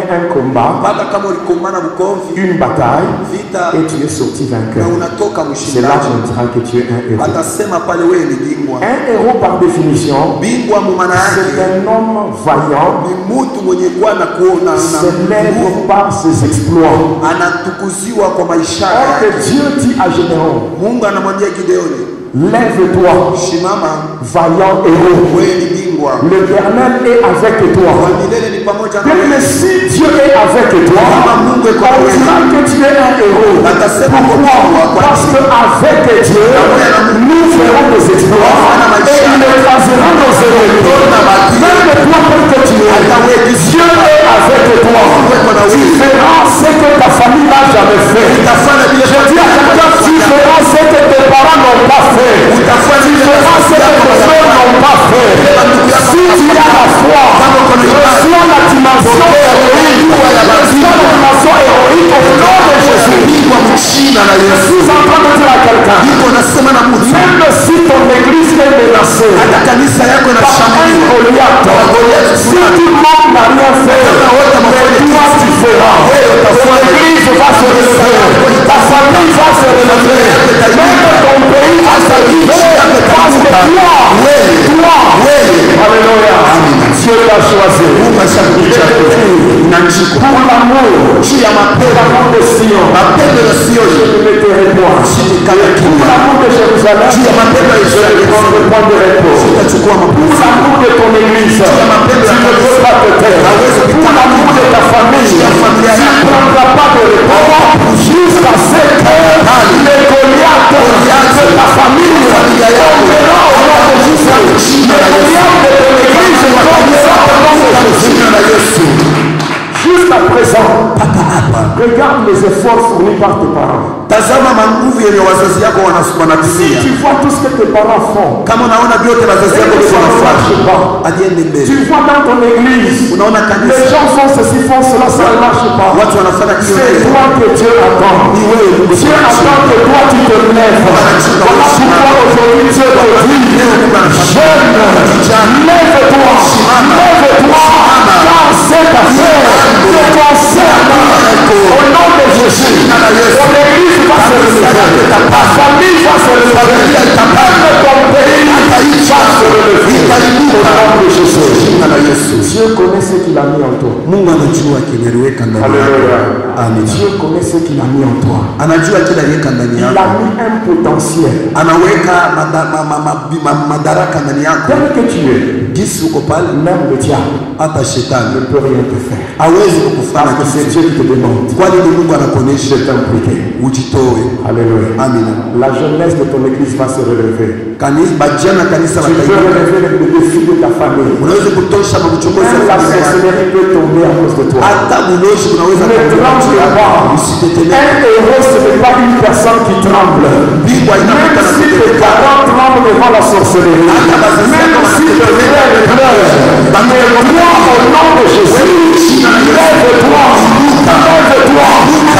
un combat, mpaka kama ulikumbana bukomvi, une bataille, vita, et tu es sorti na vainqueur. unatoka C'est là mshindaji. qu'on dira que tu es un héros. Atasema pale wewe ni bingwa. Un héros par définition, Bingwa mumana c'est yake un homme vaillant, ni mtu mwenye kuwa na kuona célèbre par ses exploits. anatukuziwa kwa maisha Or que yake. Dieu dit à Gédéon, Mungu anamwambia Gideoni, lève-toi, simama, vaillant héros. wewe ni bingwa, L'Éternel est avec kwa toi. milele ni pamoja na Mais wewe. si Dieu est avec toi, Kama Mungu eko on na dira wewe, que tu es un héros. atasema uko bingwa. Kwa Parce qu'avec Dieu, nous ferons des exploits et il écrasera nos ennemis. Même toi, que tu es, Dieu est avec toi. Tu feras ce que kanisa yako par un inashambuliwa Goliath. Si tout le monde n'a rien fait, mais toi tu feras. Ton église va se relever, ta famille va se relever, même ton pays va se relever, parce que toi, alléluia, Dieu t'a choisi. Pour l'amour, l'amour de Sion, je ne me tairai point. Pour l'amour de Jérusalem, je ne prendrai point de repos. Pour l'amour de ton église, tu ne peux pas te taire. Pour l'amour de ta famille, tu ne prendras pas de repos jusqu'à ce que les Goliaths de ta famille tomberont au nom de Jésus. Les Goliaths de ton église tomberont au nom de Jésus. Jusqu'à présent, regarde les efforts fournis par tes parents. Tazama manguvu yenye wazazi yako Si wanatumia. tu vois tout ce que tes parents font, Kama unaona vyote wazazi yako et que ça ne wanafanya, marche pas, adiende mbele. tu vois dans ton église, Unaona les kanisa gens font ceci, font cela, ça ne marche pas. watu wanafanya C'est kitu. toi que Dieu attend. Dieu attend que toi tu te lèves. Voilà pourquoi aujourd'hui Dieu te dit, jeune, lève-toi, car cette affaire te concerne. Au nom de Jésus, ton église va se relever, ta famille va se relever, même ton pays va se relever. Au nom de Jésus. Dieu connaît ce qu'il a mis en toi. Mungu anajua kile aliweka ndani yako. Alléluia. Amen. Dieu connaît ce qu'il a mis en toi. Anajua kile aliweka ndani Il a yako. mis un potentiel. Anaweka madaraka ndani yako. Tel que tu es, Gisi uko pale, même le diable hata ne shetani peut rien te faire. hawezi kukufanya Parce que c'est kitu. Dieu qui te demande Kwani ni Mungu de anakuonesha t'impliquer. ujitoe. Alléluia. Amina. La jeunesse de ton église va se relever. Kanisa bajana kanisa Tu peux watainuka. relever le défi de ta famille. Unaweza kutosha makuchokozi Même ya la familia yako. sorcellerie peut tomber à cause de toi. Hata buloshi unaweza Ne tremble pas. usitetemeke. Un héros, ce n'est pas une personne qui tremble. Bingwa Même inakuta na si tes parents tremblent devant la sorcellerie, même si tes frères pleurent, mais toi, au nom de Jésus, lève-toi, lève-toi,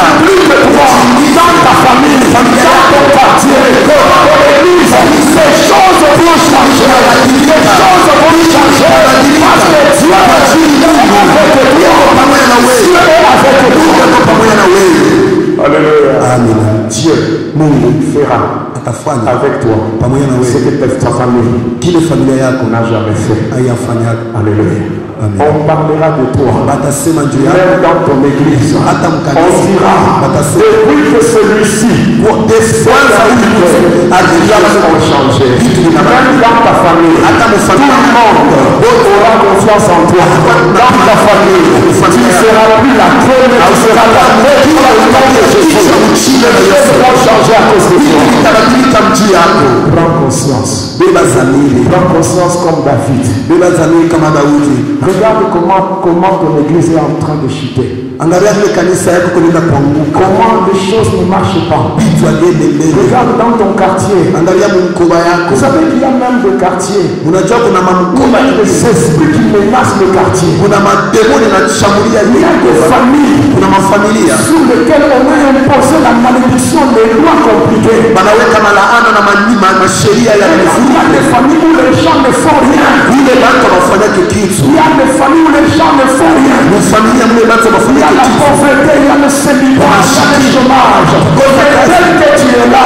implique-toi dans ta famille, dans ton quartier, dans ton église. Ces choses vont changer, ces choses vont changer, parce que Dieu est avec toi. Dieu est avec toi. Alléluia. Amina. Dieu, Mungu fera Atafanya avec toi pamoja na ce wewe que ta famille kile familia yako n'a jamais fait. haiyafanya. Alléluia. Amen. On parlera de toi. Batasema juu yako Même dans ton église, hata on mkanisa dira batasema depuis que celui-ci a déjà changé. Même dans ta famille, tout le monde aura confiance en toi. Dans ta famille, tu ne seras plus la première, tu seras la première au nom de Jésus. Les choses vont changer à cause de toi. itabadilika mji yako. Prends conscience. Beba zamiri, Prends conscience comme David. beba zamiri kama Daudi. Regarde comment ton église est en train de chuter. Angalia vile kanisa yako kunaenda kuanguka, Comment les choses ne marchent pas. vitu aliende mbele. Regarde dans ton quartier. Angalia mkoba yako. Vous savez qu'il y a même des quartiers Unajua kuna où il mamkoba y a des esprits qui menacent le quartier. kuna mademoni yanashambulia Il y a des familles kuna mafamilia sur lesquelles on a imposé la malédiction, les lois compliquées. wanaweka malaana na masheria ya Il y mifugo. a des familles où les gens ne font rien. Vile watu wanafanya kitu, Il y a des familles où les gens ne font rien. mfamilia mle watu Il y wanafanya a la kitu. pauvreté, il y a le célibat, il y a le chômage. Mais tel que tu es là,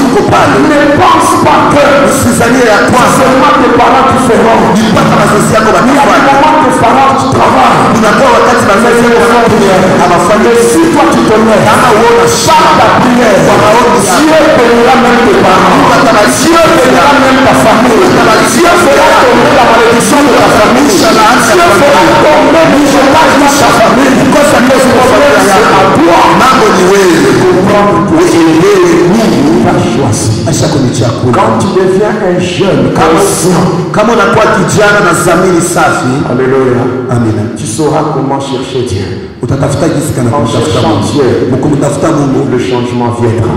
Uko pale, ne pense pas que usizanie ya c'est kwanza seulement tes parents qui feront. mpaka wazazi yako Il y a des watafanya. moments que tes parents tu travailles. Unakuwa wakati wazazi yako hawafanya. Mais si toi tu te mets, Kama uona par ta prière, Dieu bénira même tes parents. Dieu bénira même ta famille. Dieu fera tomber la malédiction de ta famille. Dieu fera tomber le chômage de ta famille. Parce que ce problème c'est à toi. mambo ni wewe Comprendre uelewe Mungu t'a choisi. ashakunichia kula. Quand tu deviens un jeune conscient, Kama unakuwa kijana na zamiri safi, alléluia, amina, tu sauras comment chercher Dieu. utatafuta jinsi kana En kumtafuta cherchant Mungu. Dieu, Mkumtafuta Mungu, le changement viendra.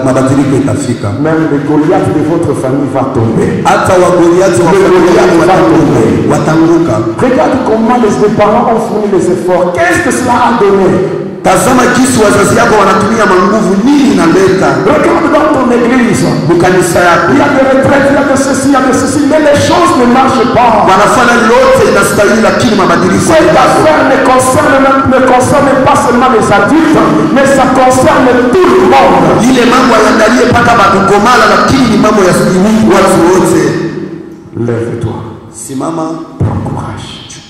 mabadiliko itafika. Même le Goliath de votre famille va tomber. Hata Wagoliathi wa familia yako watanguka. Regarde comment les parents ont fourni les efforts. Qu'est-ce que cela a donné? Tazama jinsi wazazi yako wanatumia manguvu, nini inaleta Regarde dans ton église. mukanisa yako. Il y a des retraites, il y a de ceci, il y a de ceci. Mais les choses ne marchent pas. wanafanya lote inastahili, lakini mabadiliko Cette hayapo. affaire ne concerne pas seulement les adultes, mais ça concerne tout le monde. Ile mambo hayaangalie mpaka badukomala, lakini ni mambo ya watu wote. Lève-toi, Simama, prends courage.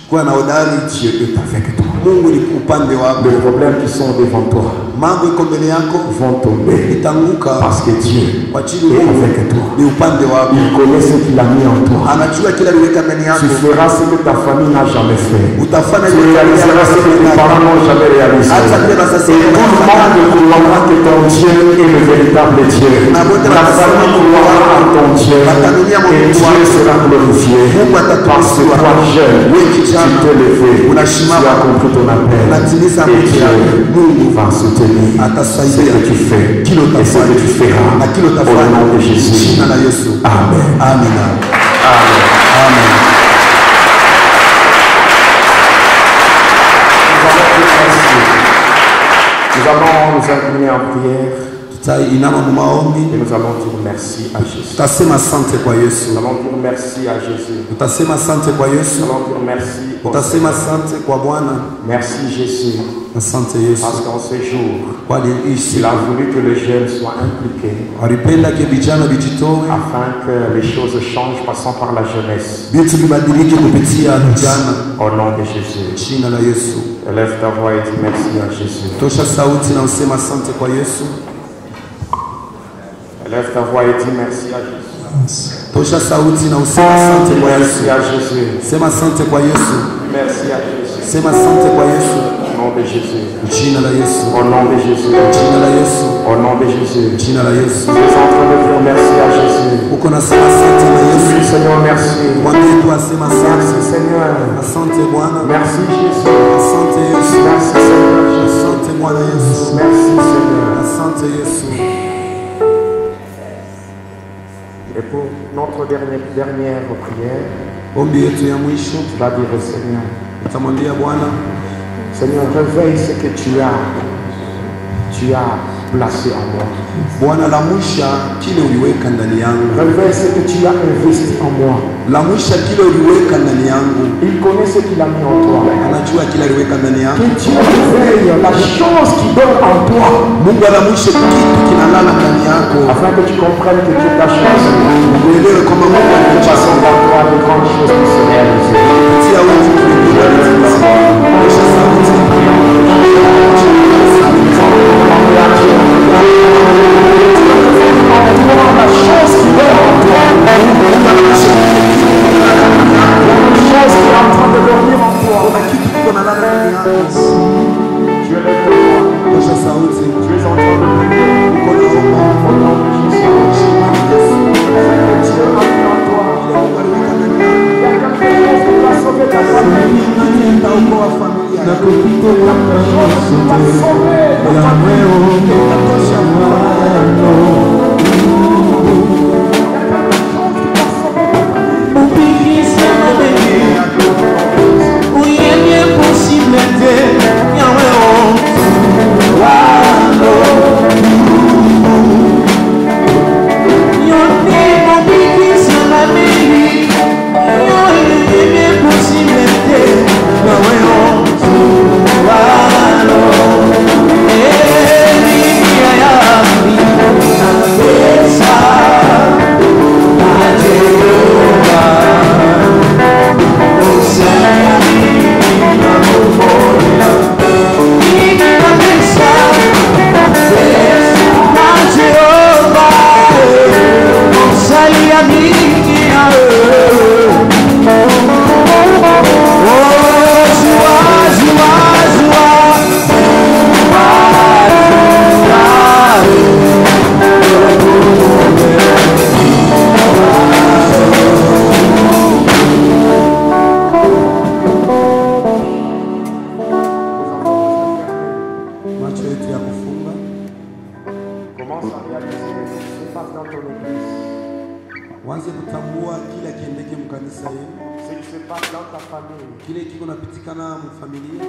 kuwa na hodari. Dieu est avec toi. Mungu ni upande wako. Les problèmes qui sont devant toi Mambo iko mbele yako vont tomber itanguka, parce que Dieu kwa ajili est Mungu avec toi. ni upande wako. Il connaît ce qu'il a mis en toi. Anajua kila aliweka ndani Tu yako. feras ce que ta famille n'a jamais fait. Utafanya Tu réaliseras ce que tes parents n'ont jamais réalisé. Et tout le monde croira que ton Dieu est le véritable Dieu. La famille croira en ton Dieu. Et Dieu sera glorifié. Parce que toi, jeune, tu t'es levé. Tu as compris ton appel. Et Dieu va soutenir ce que tu fais et ce que tu feras. Au nom de Jésus. Amen. Amen. Amen. Amen. Nous allons nous incliner en prière Tutainama mu maombi, et nous allons dire merci à Jésus. tutasema asante kwa Yesu. Nous allons dire merci à Jésus. Tutasema asante kwa Nous Yesu. allons dire merci au Tutasema Seigneur. asante kwa Bwana. Merci Jésus, Asante parce Yesu. qu'en ce jour, Kwani hii il a voulu que les jeunes soient impliqués alipenda ke vijana vijitoe, afin que les choses changent passant par la jeunesse. vitu vibadilike kupitia vijana. Au nom de Jésus. Jina la Yesu. Lève ta voix et dis merci à Jésus. Tosha sauti na usema asante kwa Yesu. Lève ta voix et dis merci à Jésus. Tosha sauti na usema asante kwa Yesu. Merci à Jésus. Sema asante kwa Yesu. Merci à Jésus. Sema asante kwa Yesu. Au nom de Jésus. Jina la Yesu. Au nom de Jésus. Jina la Yesu. Au nom de Jésus. Jina la Yesu. Tu es en train de dire merci à Jésus. Uko nasema asante na Yesu. Oui, Seigneur, merci. Mwambie tu asema asante. Merci, Seigneur. Asante Bwana. Merci, Jésus. Asante Yesu. Merci, Seigneur. Asante Bwana Yesu. Merci, Seigneur. Asante Yesu. Et pour notre dernière prière, Ombi yetu ya mwisho tu vas dire au Seigneur, utamwambia Bwana, Seigneur, réveille ce que tu as placé en moi. Bwana lamusha kile uliweka ndani yangu. Réveille ce que tu as investi en moi. Lamusha kile uliweka ndani yangu. Il connaît ce qu'il a mis en toi. Anajua kile aliweka ndani yangu. Que Dieu réveille la chose qui donne en toi. Mungu alamushe kitu kinalala ndani yako. Afin que tu comprennes que Dieu t'a choisi. Uelewe kama Mungu De alikuchagua. façon par toi de grandes choses qui se réalisent. Kupitia wewe tulikuwa tunatimiza. Tosha sauti. La chose qui donne en toi. La chose qui est en train de dormir en toi. Kuna kitu kiko nalala ndani yako. Dieu lève ta voix. Tosha sauti. Tu es en train de prier. Uko naomba. Au nom de Jésus. Jina la Yesu. Dieu a mis en toi. Ile Mungu aliweka ndani yako. Il y a quelque chose qui va sauver ta famille. Itaokoa familia yako. Chose qui va sauver ta famille. Itatosha Wanze kutambua kile kiendeke mkanisa yenu, Ce qui se passe dans ta famille, kile kiko napitikana mu familia,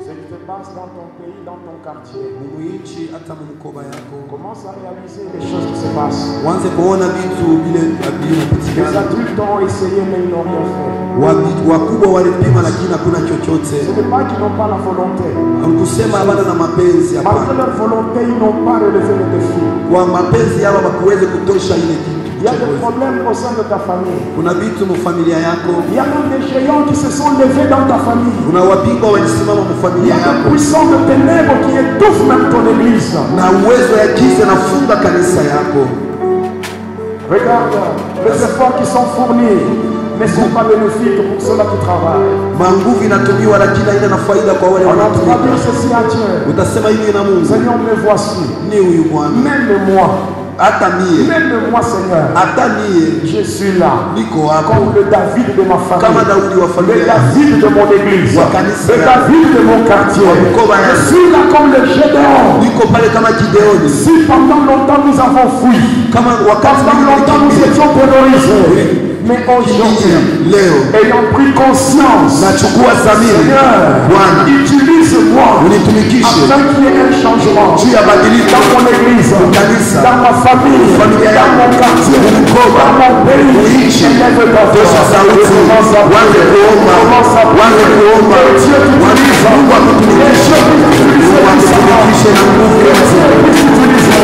ce qui se passe dans ton pays, dans ton quartier. mumuichi hata mumkoba yako. Commence à réaliser les choses qui se passent. Wanze kuona vitu vile vinapitikana. kushirikiana. adultes ont essayé mais ils n'ont rien fait. Wakubwa walipima lakini hakuna chochote. Ce n'est pas qu'ils n'ont pas la volonté. Hamkusema habana na mapenzi Malgré hapana. leur volonté, ils n'ont pas relevé le défi. Kwa mapenzi yao hawakuweza kutosha ile kitu. Il y a des problèmes au sein de ta famille. Kuna vitu mfamilia yako. Il y a même des géants qui se sont levés dans ta famille. Kuna wapinga walisimama Il y mfamilia a des yako. puissants de ténèbres qui étouffent même ton église. Na uwezo ya giza nafunga kanisa yako. Regarde, les efforts qui sont fournis ne sont pas bénéfiques pour ceux-là qui travaillent. Manguvu inatumiwa lakini haina na faida kwa wale On a wanaotumika. traduit ceci à Dieu. Utasema hivi na Mungu. Seigneur, me voici. Ni huyu Bwana. Même moi. Hata mie. Même moi, Seigneur. Hata mie. Je suis là. Niko hapo. Comme le David de ma Kama famille. Daudi wa Le familia. David de mon église. Le David de mon quartier. Je suis là comme le Gédéon. Niko pale kama Gideoni. Si pendant longtemps nous avons fui. Kama wakati Pendant longtemps nous étions terrorisés. Mais aujourd'hui, leo ayant pris conscience, nachukua dhamiri Seigneur, Bwana utilise-moi unitumikishe afin qu'il y ait un changement juu ya badiliko dans mon église, kanisa dans ma famille, familia dans mon yako quartier, mkoba dans mon pays. uishi Élève ta voix. tosha sauti Commence à wanze prier. kuomba Commence à wanze prier. kuomba Que Dieu t'utilise. Mungu akutumikishe Mungu akutumikishe na nguvu yote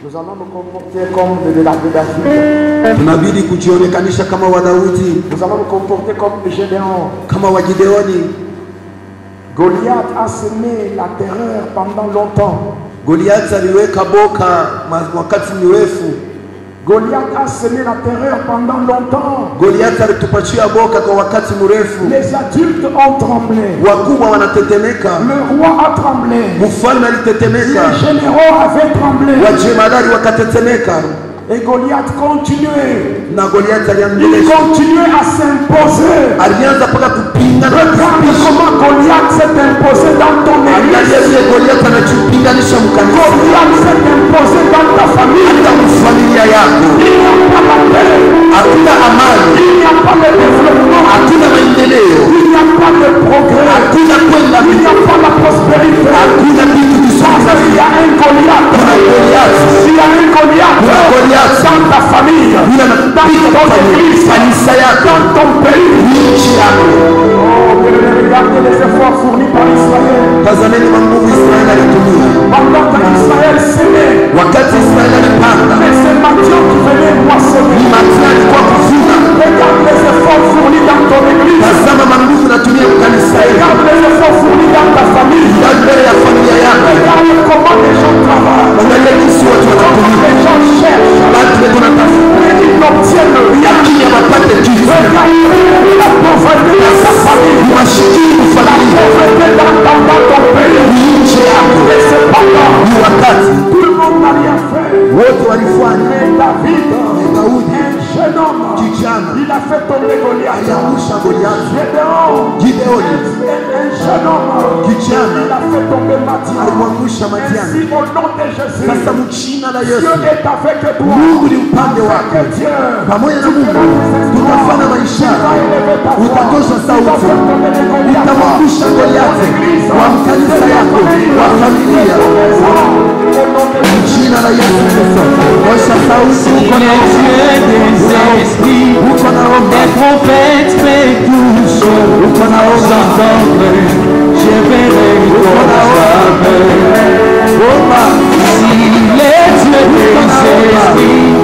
Nous allons nous comporter comme de David. tunabidi kujionekanisha kama wa Daudi, Nous allons nous comporter comme le Gédéon. kama wa Gideoni. Goliath a semé la terreur pendant longtemps. Goliath aliweka boka wakati mrefu. Goliath a semé la terreur pendant longtemps. Goliath alitupatia boka kwa wakati mrefu. Les adultes ont tremblé. Wakubwa wanatetemeka. Le roi a tremblé. Mfalme alitetemeka. Les généraux avaient tremblé. Wajemadari wakatetemeka. Et Goliath continuait. Na Goliath Il aliendelea. continuait à s'imposer. Alianza paka kupinga na Regarde kupisha. comment Goliath s'est imposé dans ton Angalia église. vile Goliath anachupinganisha mkanisa. Goliath s'est imposé dans ta famille. Hata mfamilia yako. Il n'y a pas la paix. Hakuna amani. Il n'y a pas de développement. Hakuna maendeleo. Il n'y a pas de progrès. Hakuna kwenda Il n'y a pas la prospérité. hakuna kitu Parce kizuri. qu'il y a un Goliath. Kuna Goliath. S'il y a un Goliath Kuna Goliath. dans ta famille, dans ton église, kanisa yako, dans ton pays. nchi yako. Oh, regardez les efforts fournis par Israël. Tazameni manguvu Israeli alitumia. Pendant qu'Israël s'aimait, Wakati Israeli alipanda, mais c'est Matthieu qui venait moissonner. ni Matia alikuwa kuvuna. Regarde les efforts fournis dans ton église. Tazama manguvu natumia kanisa yako. Regarde les efforts fournis dans ta famille. Mbele ya familia yako. Regarde comment les gens travaillent. Angalia jinsi watu Comment wanatumia. les gens cherchent. Watu wetu wanatafuta. Et ils n'obtiennent rien. Lakini hawapate kitu. Regarde la pauvreté de sa famille. Ni masikini La familia. pauvreté homme kijana il a fait tomber Madian. alimwangusha Madiani. Ainsi au nom de Jésus, Sasa mchina la Dieu Yesu, est avec toi. Mungu ni upande wako. Avec Dieu, Pamoja na Mungu tutafanya maisha, utatosha sauti, utamwangusha Goliathi wa kanisa yako, wa familia, jina la Yesu Kristo. Tosha sauti, uko na uko na roho, les prophètes m'étouchent, uko na roho, j'entendrai, je verrai comme jamais. Si les dieux des esprits,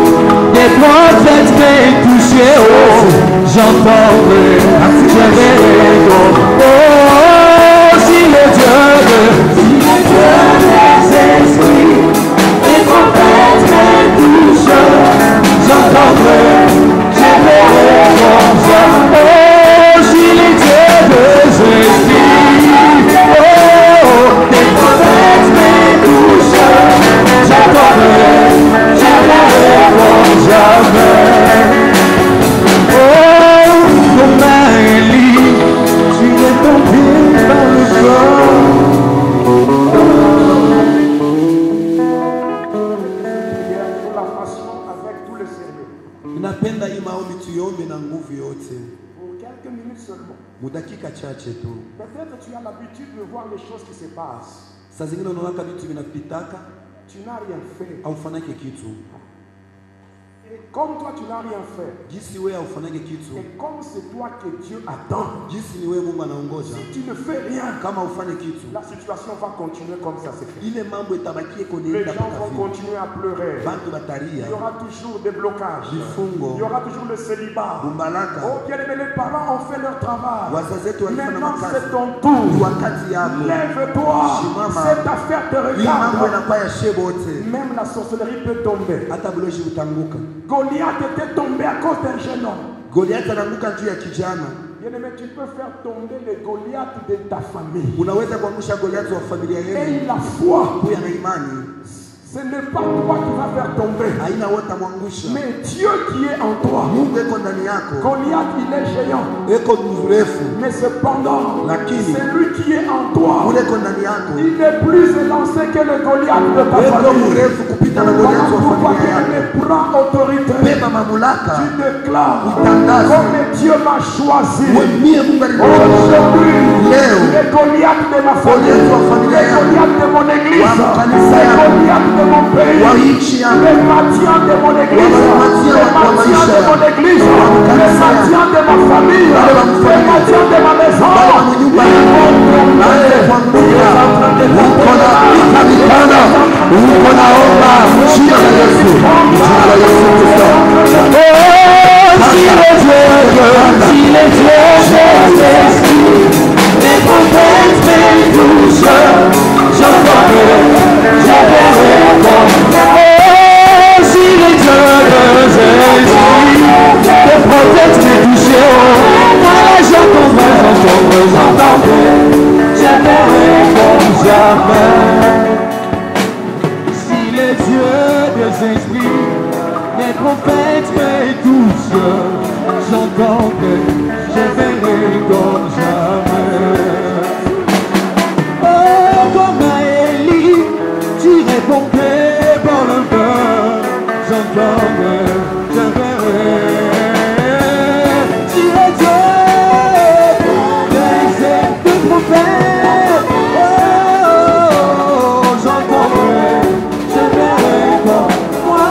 des prophètes m'étouchent, oh, j'entendrai, je verrai comme. Oh, si les dieux des esprits, des prophètes m'étouchent, j'entendrai, je verrai comme jamais. Oh, si les dieux des esprits, oh, des prophètes m'étouchent, j'entendrai, je verrai comme jamais. Oh, comme un Élie, tu es tombé par le Prière pour la nation avec tout le sérieux. ninapenda hii maombi tuiombe na nguvu yote, Pour quelques minutes seulement. mudakika chache tu. Peut-être tu as l'habitude de voir les choses qui se passent. Saa zingine unaona vitu vinapitaka, Tu n'as rien fait. haufanake kitu. Et comme toi, tu n'as rien fait. Jinsi wewe haufanake kitu, Et comme c'est toi que Dieu attend. jinsi ni wewe Mungu anaongoza, Si tu ne fais rien, kama ufanye kitu, la situation va continuer comme ça c'est fait. ile mambo itabakie Les kunaenda gens mpaka vont vile. continuer à pleurer. Bantu bataria, Il y aura toujours des blocages. vifungo, Il y aura toujours le célibat. bumbalaka. Oh bien aimé, les parents ont fait leur travail. Wazazi wetu walifanya Maintenant makazi, c'est ton tour. ni wakati yako. Lève-toi. Simama. Cette affaire te Hii mambo regarde. inakuwa ya shebo wote, Même la sorcellerie peut tomber. hata buloji utanguka. Goliath était tombé à cause d'un jeune homme. Goliathi anaanguka juu ya kijana. Bien aimé, tu peux faire tomber les Goliaths de ta famille. Unaweza kuangusha Goliathi wa familia Et yenu, la foi, huyu ana imani, ce n'est pas toi qui vas faire tomber, haina wote amwangusha. mais Dieu qui est en toi. Mungu eko ndani yako, Goliath, il est géant, eko mrefu, mais cependant, Lakini. c'est lui qui est en toi. ule eko ndani yako, Il est plus élancé que le Goliath de ta eko famille. mrefu kupita na Voilà Goliathi wa pourquoi familia tu yako. prends autorité. Beba mamlaka, Tu déclares Utangaze. comme Dieu m'a choisi. mie Mungu alinichagua. Aujourd'hui, Leo. les Goliaths de ma famille, Goliathi wa familia les yangu, Goliaths de mon église, wa kanisa les yangu, Goliaths de mon pays, wa nchi yangu, les Madians de mon église, wa Madian les wa Madians maisha de mon yangu, église, wa les kanisa yangu, Madians de ma famille, wale wa les familia, Madians de ma maison, wale wa nyumba ils yangu, vont tomber. Anze kuanguka. Ils sont en train de Uko na tomber. pika mikono, uko na omba, jina la Yesu, jina la Yesu Kristo. Oh, si les dieux des esprits, les prophètes m'étouchent, j'entendrai, je verrai comme. Oh, si les dieux des esprits, les prophètes m'étouchent, oh, moi j'entendrai, je verrai comme jamais. Si les dieux des esprits, les prophètes m'étouchent, j'entendrai, je verrai comme jamais. Oh, comme à Élie, tu répondais par le cœur, j'entendrai, je verrai. Tu es Dieu des prophètes, oh, j'entendrai, je verrai comme moi.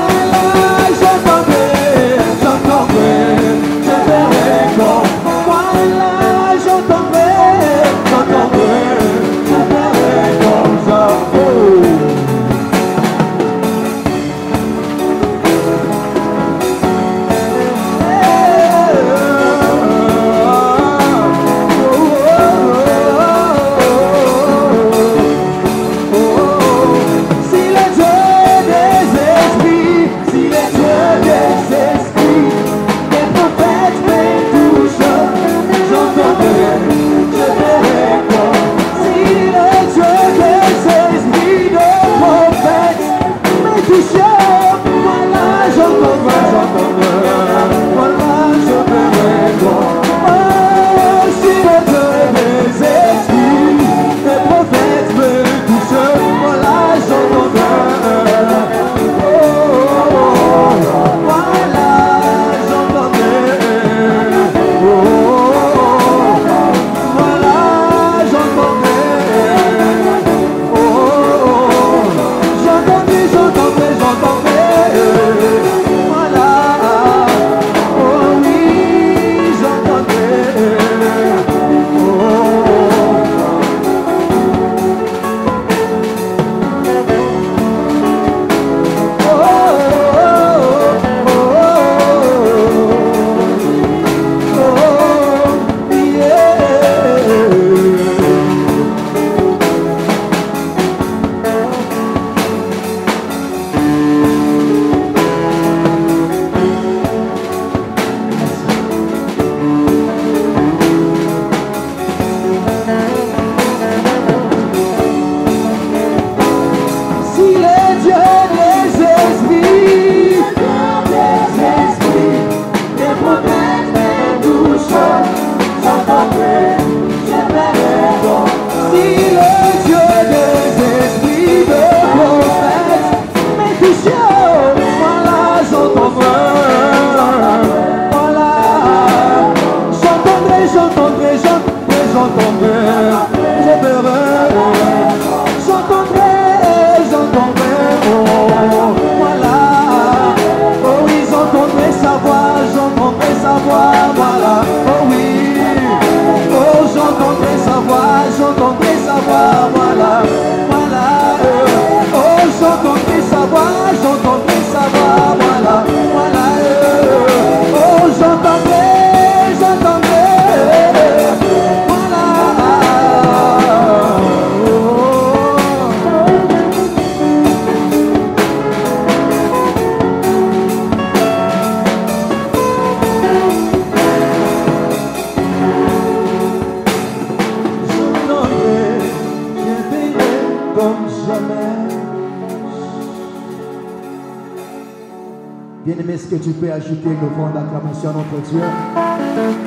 Bien-aimé, est-ce que tu peux ajouter une offrande d'acclamation à notre Dieu?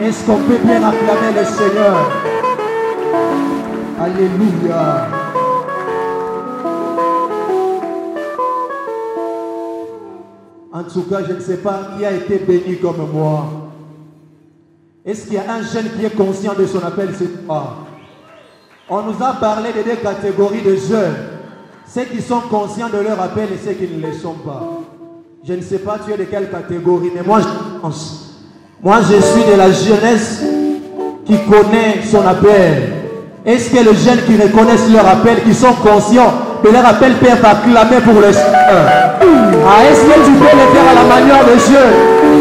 Est-ce qu'on peut bien acclamer le Seigneur? Alléluia. En tout cas, je ne sais pas qui a été béni comme moi. Est-ce qu'il y a un jeune qui est conscient de son appel ce soir? On nous a parlé de deux catégories de jeunes. Ceux qui sont conscients de leur appel et ceux qui ne le sont pas. Je ne sais pas tu es de quelle catégorie, mais moi je pense. Moi je suis de la jeunesse qui connaît son appel. Est-ce que les jeunes qui reconnaissent leur appel, qui sont conscients de leur appel, peuvent acclamer pour le Seigneur? Ah, est-ce que tu peux le faire à la manière de Dieu?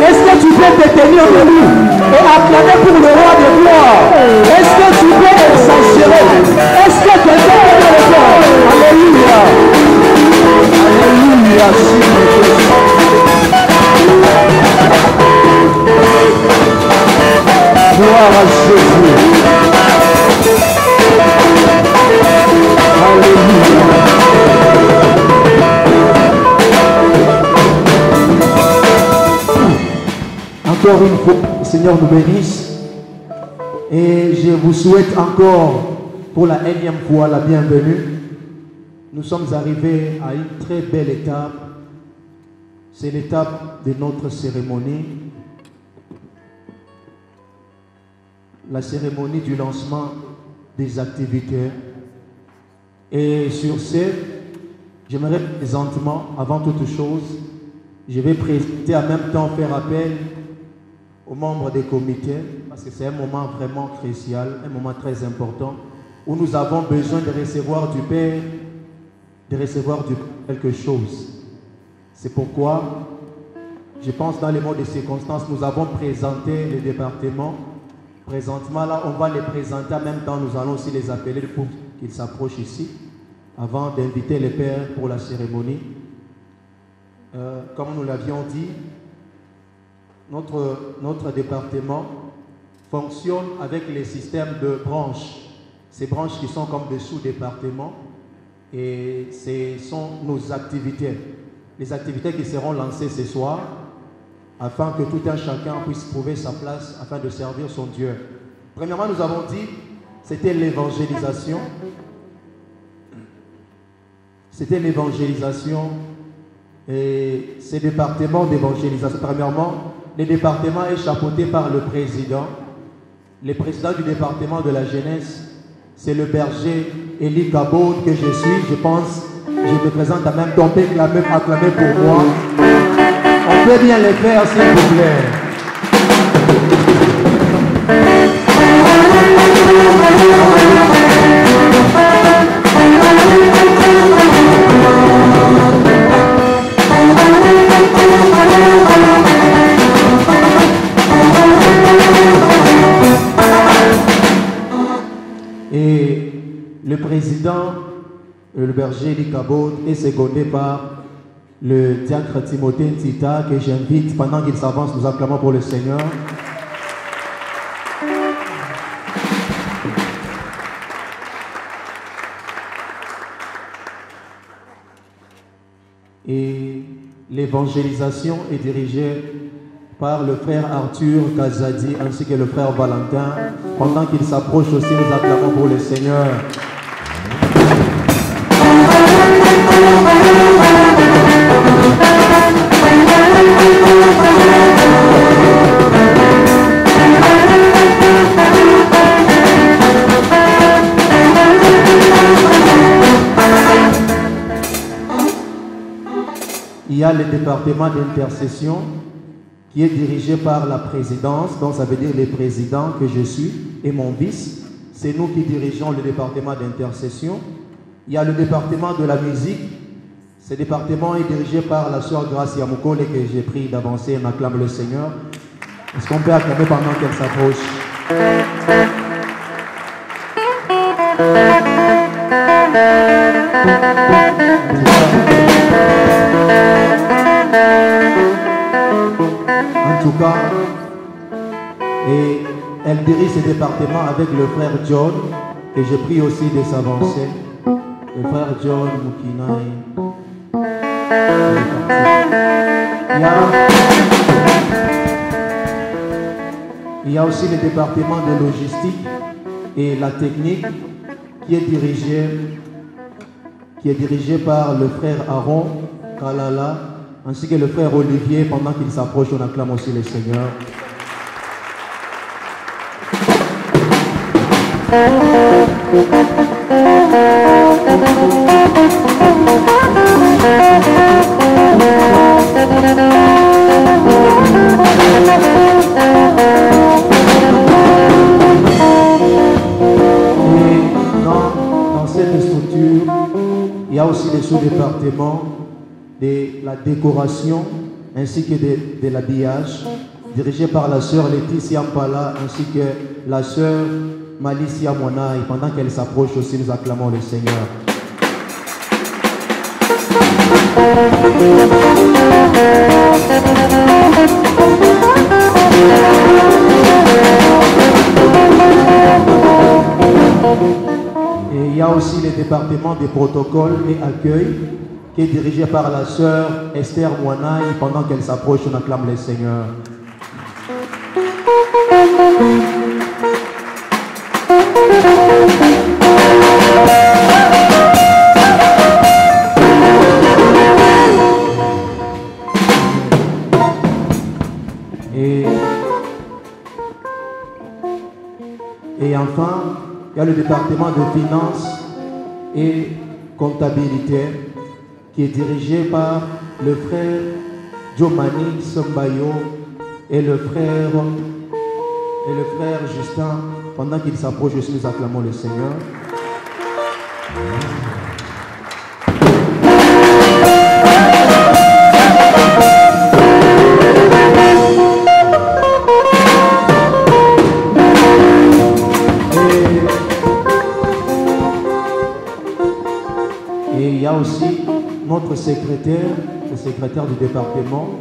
Est-ce que tu peux te tenir debout et acclamer pour le roi de gloire? Est-ce que tu peux exagérer? Est-ce que quelqu'un peut le faire? Alléluia. Alléluia. Gloire à Jésus. Alléluia. Encore une fois, le Seigneur nous bénisse. Et je vous souhaite encore pour la énième fois la bienvenue. Nous sommes arrivés à une très belle étape. C'est l'étape de notre cérémonie. La cérémonie du lancement des activités. Et sur ce, j'aimerais présentement, avant toute chose, je vais présenter en même temps faire appel aux membres des comités, parce que c'est un moment vraiment crucial, un moment très important, où nous avons besoin de recevoir du Père, de recevoir quelque chose. C'est pourquoi, je pense dans les mots de circonstances, nous avons présenté les départements. Présentement, là, on va les présenter en même temps, nous allons aussi les appeler pour qu'ils s'approchent ici, avant d'inviter les pères pour la cérémonie. Comme nous l'avions dit, notre département fonctionne avec les systèmes de branches. Ces branches qui sont comme des sous-départements. Et ce sont nos activités. Les activités qui seront lancées ce soir, afin que tout un chacun puisse trouver sa place, afin de servir son Dieu. Premièrement, nous avons dit, c'était l'évangélisation. C'était l'évangélisation. Et ces départements d'évangélisation, premièrement, le département est chapeauté par le président. Le président du département de la jeunesse, c'est le berger Eli Kabod que je suis. Je pense, je me présente à même temps, acclamer pour moi. On peut bien le faire, s'il vous plaît. Et le président, le berger Eli Kabod, est secondé par le diacre Timothée Ntita, que j'invite pendant qu'il s'avance, nous acclamons pour le Seigneur. Et l'évangélisation est dirigée par le frère Arthur Kazadi ainsi que le frère Valentin. Pendant qu'ils s'approchent aussi, nous acclamons pour le Seigneur. Il y a le département d'intercession qui est dirigé par la présidence, donc ça veut dire les présidents que je suis et mon vice. C'est nous qui dirigeons le département d'intercession. Il y a le département de la musique. Ce département est dirigé par la sœur Gracia Mukole que j'ai pris d'avancer et m'acclame le Seigneur. Est-ce qu'on peut acclamer pendant qu'elle s'approche? En tout cas, et elle dirige ce département avec le frère John, que j'ai pris aussi de s'avancer. Le frère John Mukinai. Il y a aussi le département de logistique et la technique qui est dirigé par le frère Aaron Kalala ainsi que le frère Olivier. Pendant qu'ils s'approchent, on acclame aussi le Seigneur. Dans cette structure, il y a aussi les sous-départements de la décoration ainsi que de l'habillage, dirigé par la sœur Laetitia Mpala ainsi que la sœur Malicia Mona. Et pendant qu'elle s'approche aussi, nous acclamons le Seigneur. Et il y a aussi le département des protocoles et accueil qui est dirigé par la sœur Esther Mouana. Et pendant qu'elle s'approche, on acclame le Seigneur. Et enfin, il y a le département de finances et comptabilité qui est dirigé par le frère Jomani Sombayo et le frère Justin. Pendant qu'ils s'approchent, nous acclamons le Seigneur. Et il y a aussi notre secrétaire, le secrétaire du département,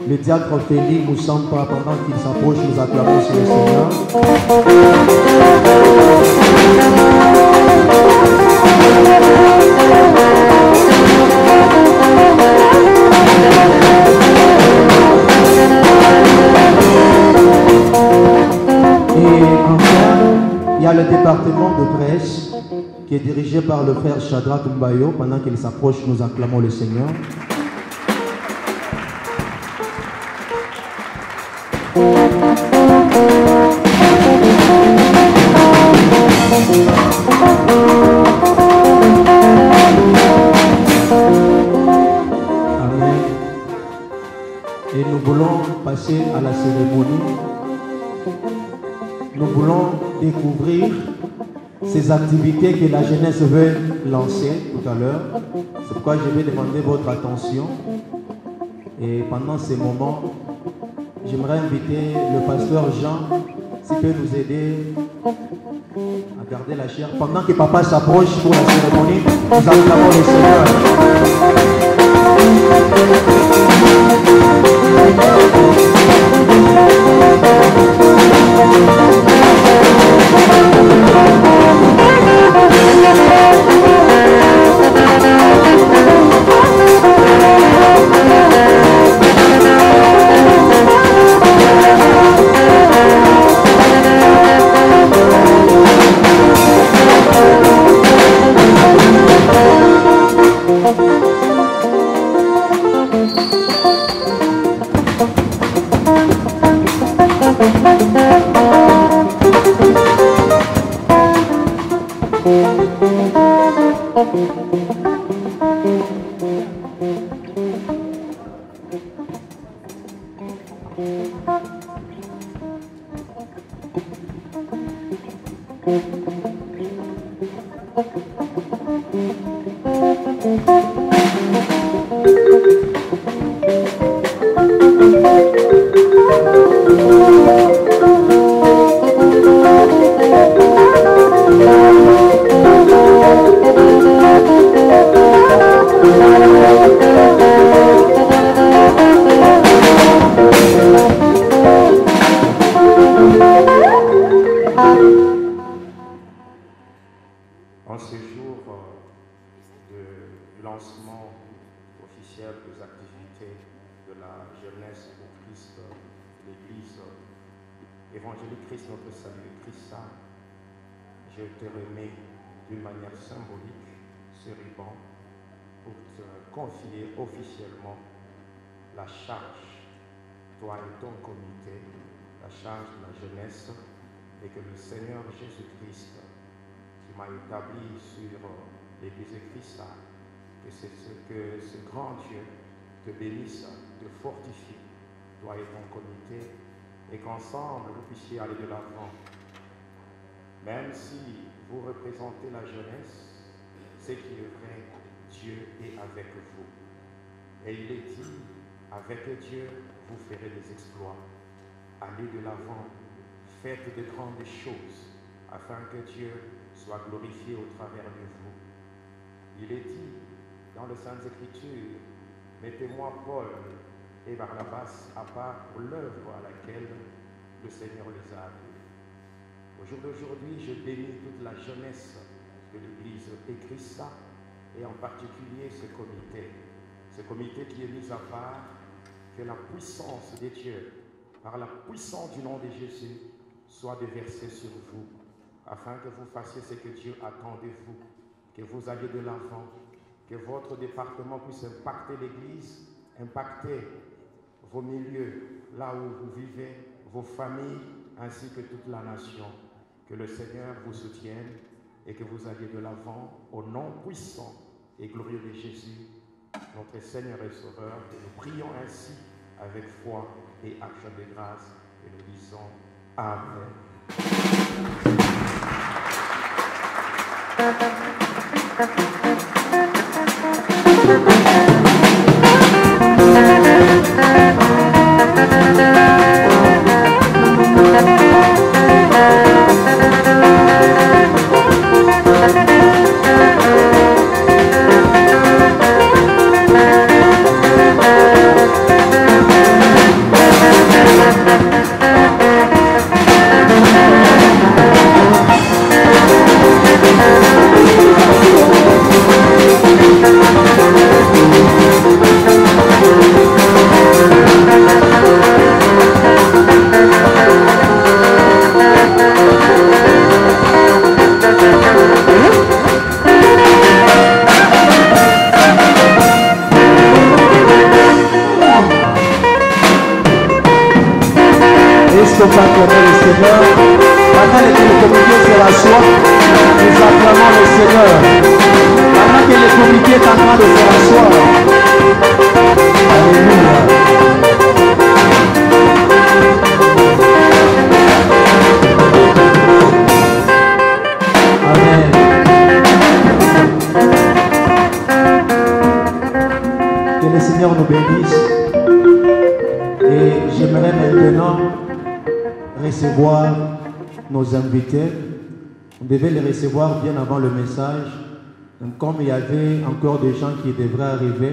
le diacre Félix Moussampa. Pendant qu'il s'approche, nous acclamons sur le Seigneur. Et enfin, il y a le département de presse qui est dirigé par le frère Shadrach Mbayo. Pendant qu'il s'approche, nous acclamons le Seigneur. Amen. Et nous voulons passer à la cérémonie. Nous voulons découvrir ces activités que la jeunesse veut lancer tout à l'heure. C'est pourquoi je vais demander votre attention. Et pendant ces moments, j'aimerais inviter le pasteur Jean, s'il peut nous aider à garder la chair. Pendant que papa s'approche pour la cérémonie, nous acclamons le Seigneur. En ce jour du lancement officiel des activités de la jeunesse de Christ, l'Église évangélique Christ notre salut, Christ, je te remets d'une manière symbolique ce ruban pour te confier officiellement la charge, toi et ton comité, la charge de la jeunesse, et que le Seigneur Jésus-Christ, qui m'a établi sur l'Église de Christ, que ce grand Dieu te bénisse, te fortifie, toi et ton comité, et qu'ensemble vous puissiez aller de l'avant. Même si vous représentez la jeunesse, c'est qu'il est vrai, Dieu est avec vous. Et il est dit, avec Dieu, vous ferez des exploits. Allez de l'avant, faites de grandes choses, afin que Dieu soit glorifié au travers de vous. Il est dit dans les Saintes Écritures, mettez-moi Paul et Barnabas à part pour l'œuvre à laquelle le Seigneur les a appelés. Au jour d'aujourd'hui, je bénis toute la jeunesse de l'Église et Christ, et en particulier ce comité qui est mis à part, que la puissance de Dieu, par la puissance du nom de Jésus, soit déversée sur vous, afin que vous fassiez ce que Dieu attend de vous, que vous alliez de l'avant, que votre département puisse impacter l'Église, impacter vos milieux, là où vous vivez, vos familles, ainsi que toute la nation. Que le Seigneur vous soutienne et que vous alliez de l'avant au nom puissant et glorieux de Jésus, notre Seigneur et Sauveur. Et nous prions ainsi avec foi et action de grâce et nous disons Amen. On devait les recevoir bien avant le message. Donc, comme il y avait encore des gens qui devraient arriver,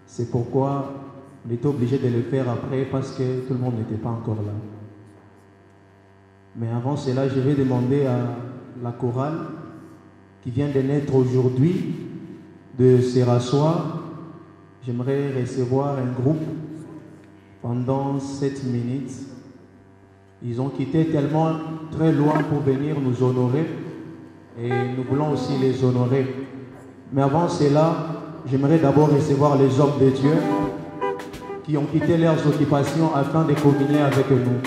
c'est pourquoi on était obligé de le faire après parce que tout le monde n'était pas encore là. Mais avant cela, je vais demander à la chorale qui vient de naître aujourd'hui de se rasseoir. J'aimerais recevoir un groupe pendant 7 minutes. Ils ont quitté tellement très loin pour venir nous honorer et nous voulons aussi les honorer. Mais avant cela, j'aimerais d'abord recevoir les hommes de Dieu qui ont quitté leurs occupations afin de communier avec nous.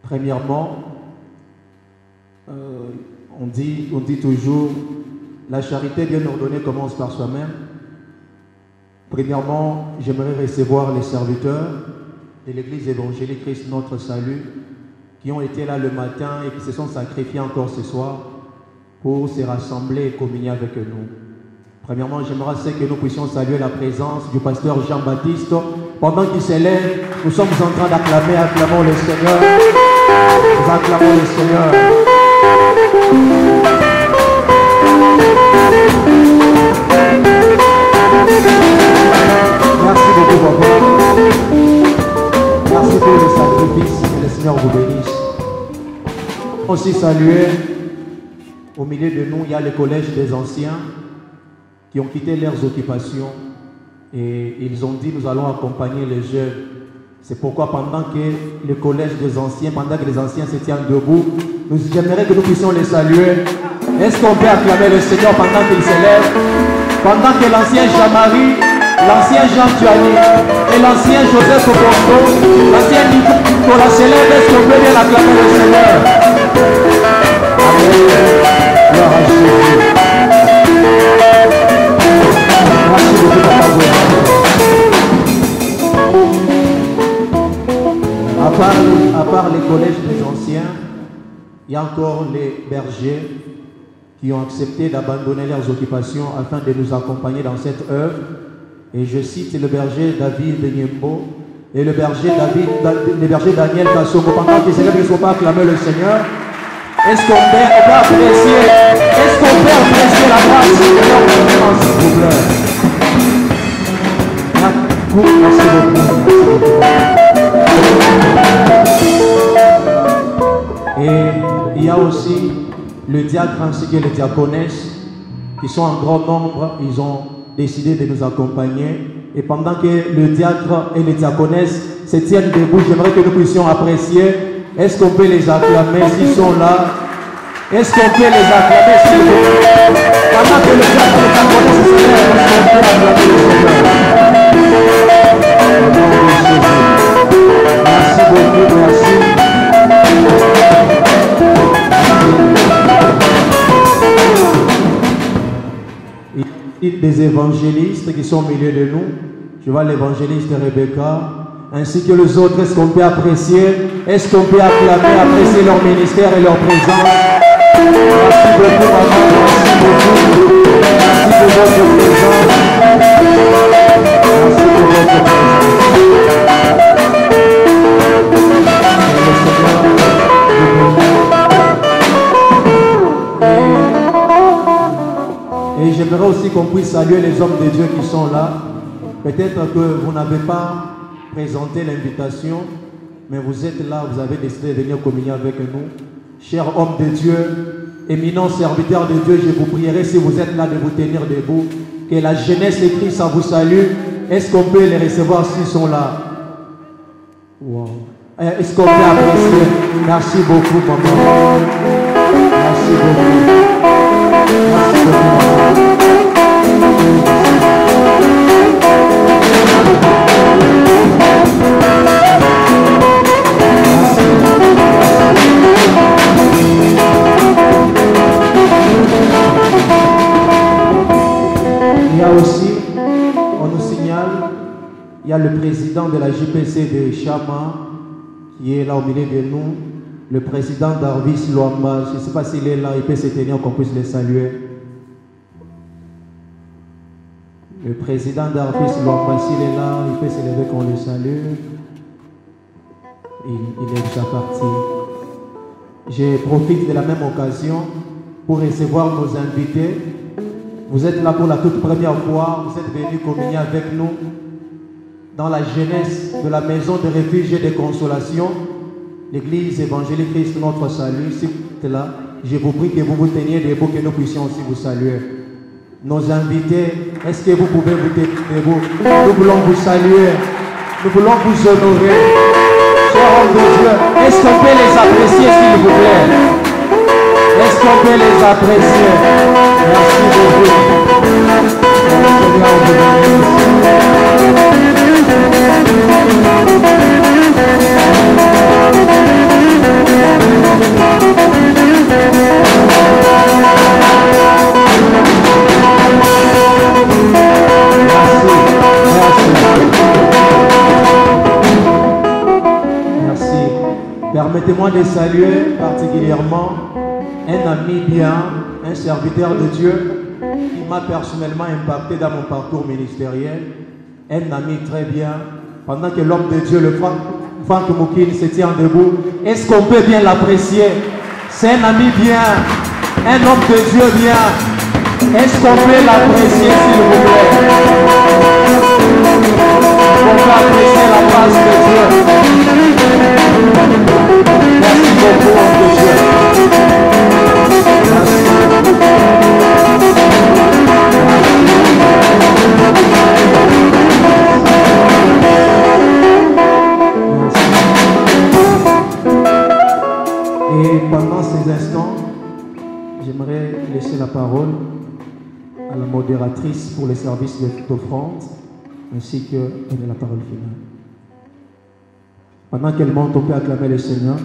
Premièrement, on dit toujours, la charité bien ordonnée commence par soi-même. Premièrement, j'aimerais recevoir les serviteurs de l'Église évangélique Christ notre salut qui ont été là le matin et qui se sont sacrifiés encore ce soir pour se rassembler et communier avec nous. Premièrement, j'aimerais que nous puissions saluer la présence du pasteur Jean-Baptiste. Pendant qu'il s'élève, nous sommes en train d'acclamer, acclamons le Seigneur. Nous acclamons le Seigneur. Merci beaucoup, papa. Merci pour le sacrifice. Que le Seigneur vous bénisse. Aussi saluer, au milieu de nous, il y a le collège des anciens qui ont quitté leurs occupations et ils ont dit nous allons accompagner les jeunes. C'est pourquoi pendant que le collège des anciens, pendant que les anciens se tiennent debout, j'aimerais que nous puissions les saluer. Est-ce qu'on peut acclamer le Seigneur pendant qu'il s'élève? Pendant que l'ancien Jean-Marie, l'ancien Jean Tuani et l'ancien Joseph Okongo, l'ancien Nicolas s'élève, est-ce qu'on peut bien acclamer le Seigneur? Amen. Gloire à Jésus. Merci beaucoup, Papa Gouin. À part les collèges des anciens, il y a encore les bergers qui ont accepté d'abandonner leurs occupations afin de nous accompagner dans cette œuvre. Et je cite le berger David Nyembo et le berger Daniel Kassongo. Pendant qu'ils s'élèvent, ils ne sont pas acclamés le Seigneur. Est-ce qu'on peut apprécier la grâce du Seigneur, s'il vous plaît? Merci beaucoup. Et il y a aussi le diacre ainsi que les diaconesses qui sont en grand nombre. Ils ont décidé de nous accompagner. Et pendant que le diacre et les diaconesses se tiennent debout, j'aimerais que nous puissions apprécier. Est-ce qu'on peut les acclamer s'ils sont là? Est-ce qu'on peut les acclamer s'ils sont là? Pendant que le diacre et les diaconesses se lèvent, est-ce qu'on peut acclamer le Seigneur? Merci beaucoup, merci. Il y a des évangélistes qui sont au milieu de nous. Je vois l'évangéliste Rebecca, ainsi que les autres. Est-ce qu'on peut apprécier? Est-ce qu'on peut acclamer, apprécier leur ministère et leur présence? Merci beaucoup, maman. Merci beaucoup. Merci pour votre présence. Merci pour votre présence. Et j'aimerais aussi qu'on puisse saluer les hommes de Dieu qui sont là. Peut-être que vous n'avez pas présenté l'invitation, mais vous êtes là, vous avez décidé de venir communier avec nous. Chers hommes de Dieu, éminents serviteurs de Dieu, je vous prierai si vous êtes là de vous tenir debout. Que la jeunesse et Christ vous salue. Est-ce qu'on peut les recevoir s'ils sont là? Wow. Est-ce qu'on peut apprécier? Merci beaucoup, maman. Merci beaucoup. Merci beaucoup. Il y a aussi, on nous signale, il y a le président de la JPC de Chama qui est là au milieu de nous, le président Darvis Luamba. Je ne sais pas s'il est là, il peut se tenir, qu'on puisse le saluer. Le président Darvis Luamba, s'il est là, il peut se lever qu'on le salue. Il est déjà parti. Je profite de la même occasion pour recevoir nos invités. Vous êtes là pour la toute première fois, vous êtes venus communier avec nous dans la jeunesse de la maison de refuge et de consolation, l'église évangélique Christ notre salut. Si vous êtes là, je vous prie que vous vous teniez debout, que nous puissions aussi vous saluer. Nos invités, est-ce que vous pouvez vous tenir debout? Nous voulons vous saluer, nous voulons vous honorer. Chers hommes de Dieu, est-ce qu'on peut les apprécier s'il vous plaît? Est-ce qu'on peut les apprécier? Merci beaucoup. Merci. Permettez-moi de saluer particulièrement un ami bien, un serviteur de Dieu qui m'a personnellement impacté dans mon parcours ministériel. Un ami très bien. Pendant que l'homme de Dieu, le Franck Moukine, se tient debout, est-ce qu'on peut bien l'apprécier? C'est un ami bien, un homme de Dieu bien. Est-ce qu'on peut l'apprécier, s'il vous plaît? On peut apprécier la grâce de Dieu. Merci beaucoup, homme de Dieu. Merci. instants, j'aimerais laisser la parole à la modératrice pour les services d'offrande, ainsi que donner la parole finale. Pendant qu'elle monte, on peut acclamer le Seigneur.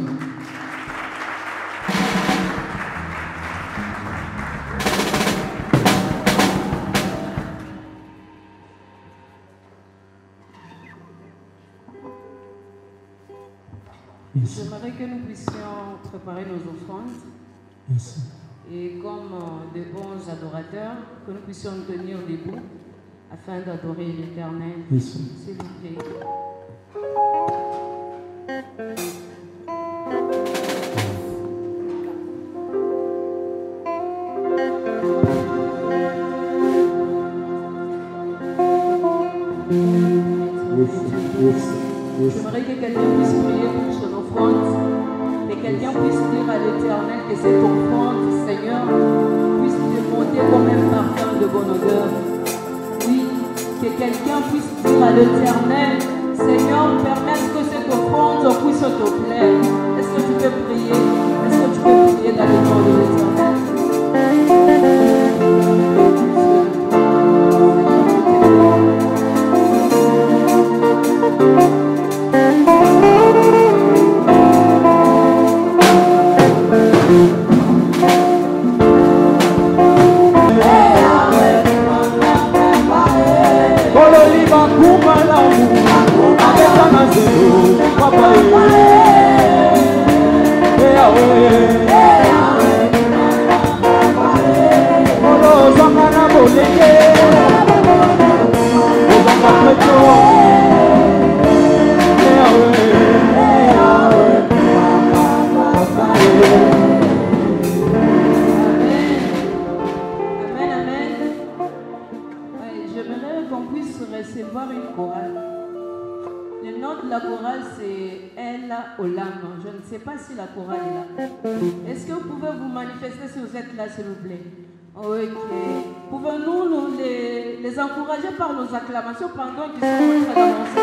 J'aimerais que nous puissions préparer nos offrandes. Merci. Et comme de bons adorateurs, que nous puissions nous tenir debout afin d'adorer l'Éternel. Merci. S'il vous plaît. J'aimerais que quelqu'un puisse prier pour son offrande, que quelqu'un puisse dire à l'Éternel que cette offrande, Seigneur, puisse te monter comme un parfum de bonne odeur. Oui, que quelqu'un puisse dire à l'Éternel, Seigneur, permets que cette offrande puisse te plaire. Est-ce que tu peux prier? Est-ce que tu peux prier dans le nom de l'Éternel? Est-ce que vous pouvez vous manifester si vous êtes là, s'il vous plaît? Ok. Pouvons-nous les encourager par nos acclamations pendant qu'ils sont en train d'annoncer?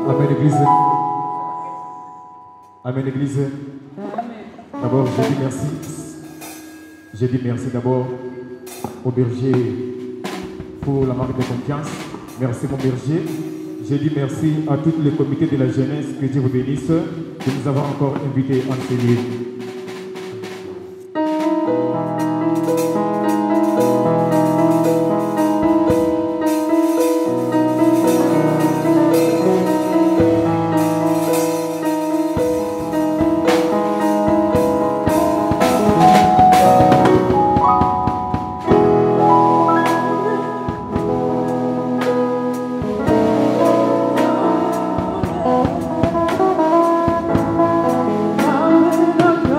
Amen, Église. Amen, Église. D'abord, je dis merci. Je dis merci d'abord au berger pour la marque de confiance. Merci, mon berger. Je dis merci à tous les comités de la jeunesse. Que Dieu vous bénisse de nous avoir encore invités en ce lieu. Amen.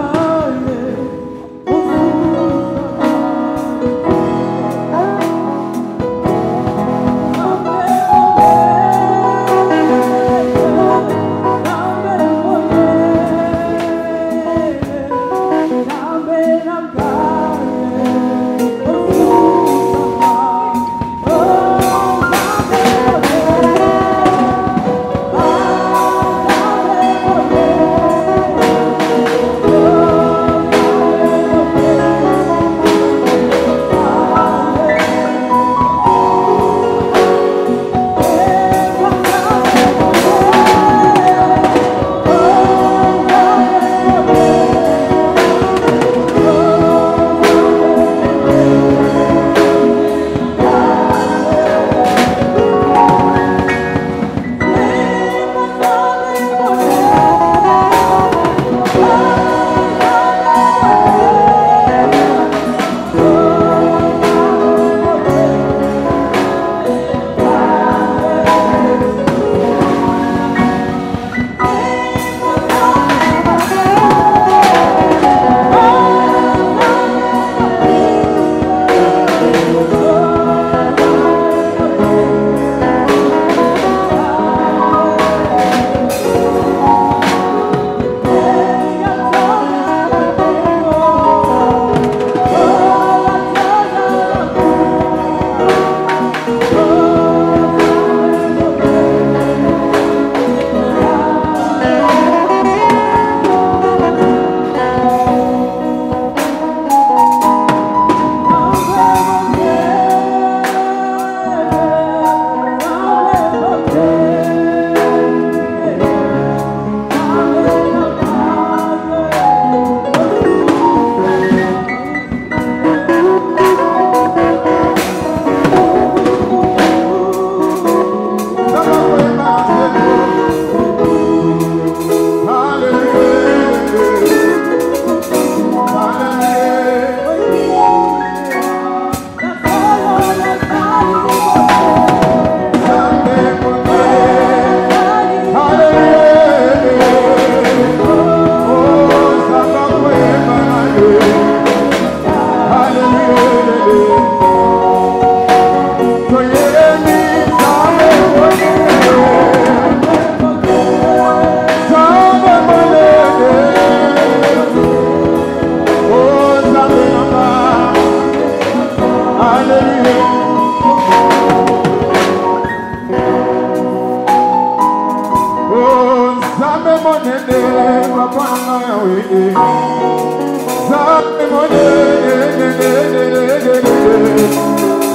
Zabe moye,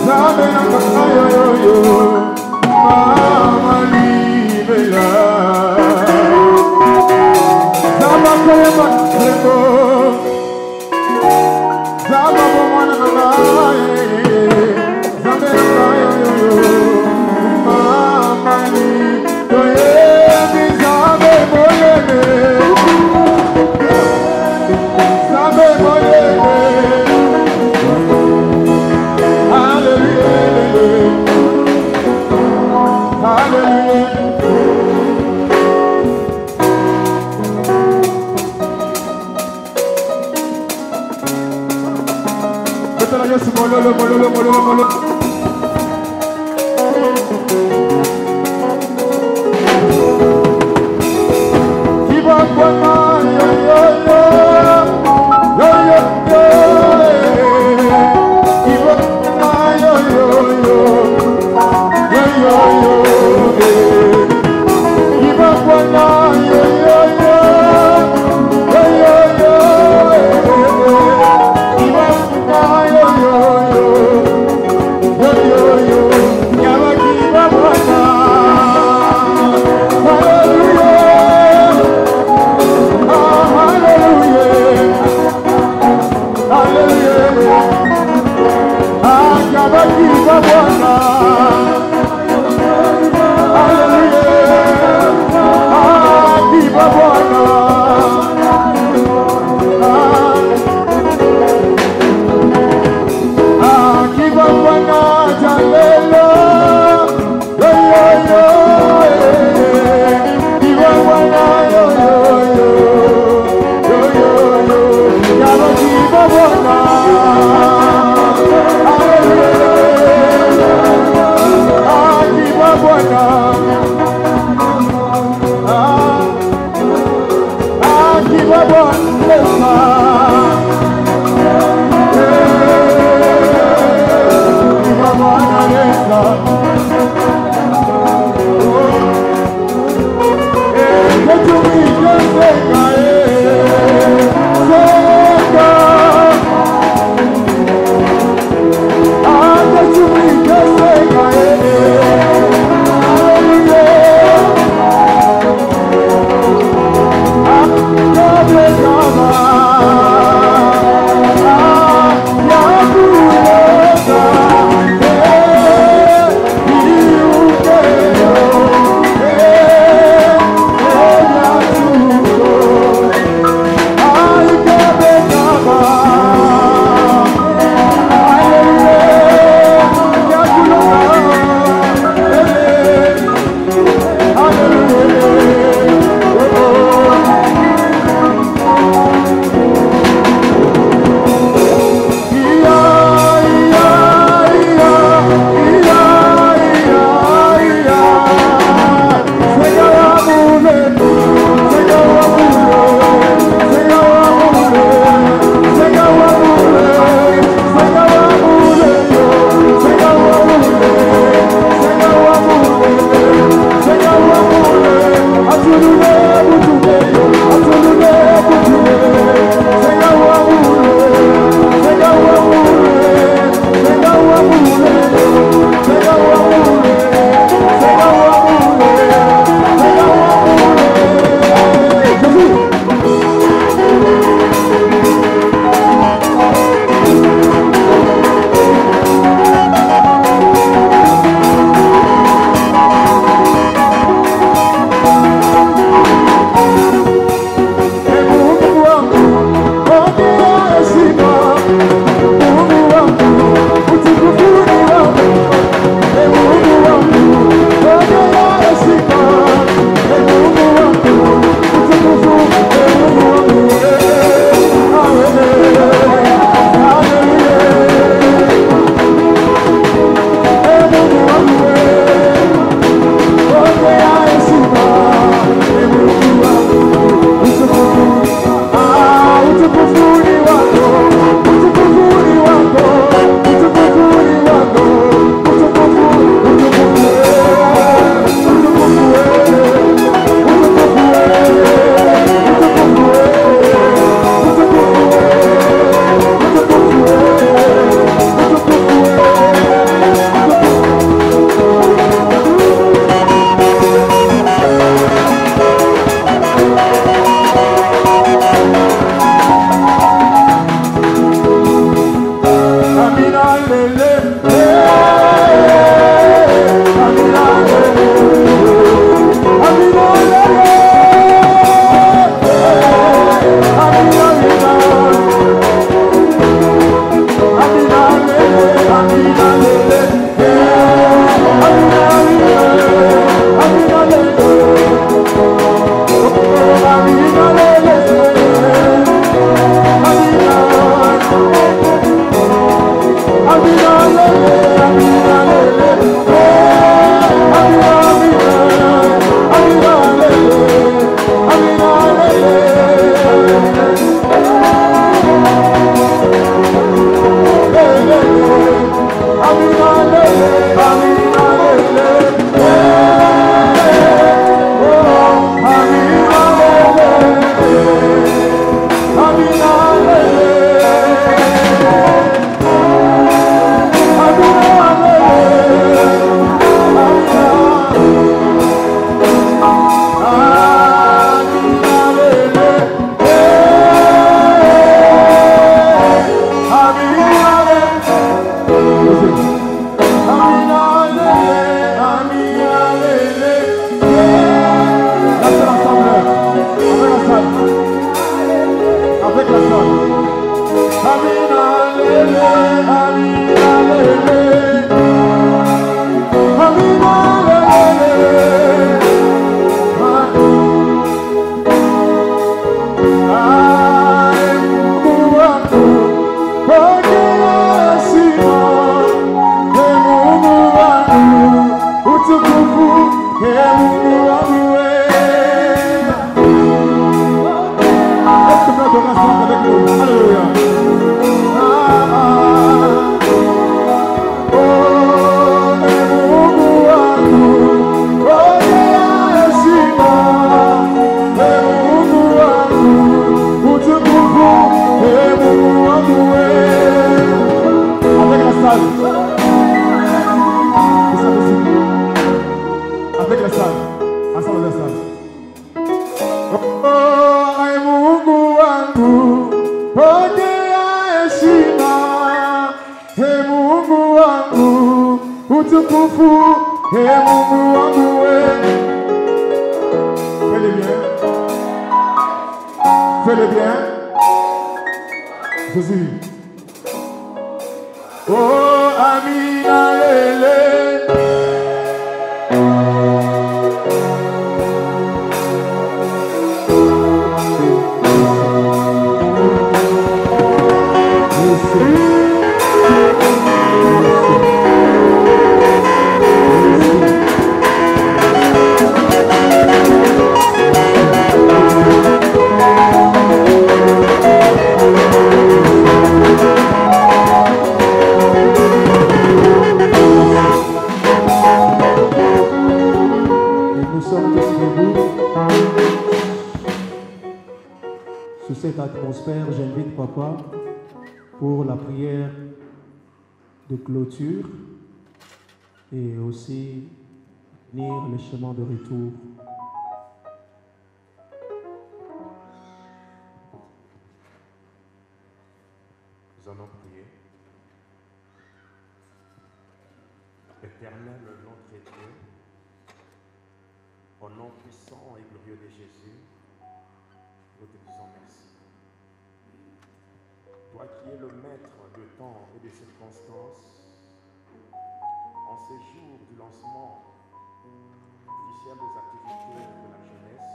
zabe nanga yo yo yo, mama libela. Zaba koye makrego, zaba bomana nanga zabe nanga yo yo yo, mama libela. Zabe moye. Avec la salle. Amina lele, Amina lele. Amina lele. Ai, Mungu wangu, pokea sifa. Mungu wangu, utukufu. Mungu wangu wewe. Est-ce que vous adorez ensemble avec nous? Alléluia. Avec la salle, ensemble la salle. Oh, ai Mungu wangu, pokea heshima. Mungu wangu, utukufu. Mungu wangu wewe. Fais-le bien. Fais-le bien. Jésus. Oh, Amina lele. Sous cette atmosphère, j'invite Papa pour la prière de clôture et aussi venir le chemin de retour. Nous allons prier. Éternel, notre Dieu, au nom puissant et glorieux de Jésus, nous te disons merci. Toi qui es le maître de temps et des circonstances, en ces jours du lancement officiel des activités de la jeunesse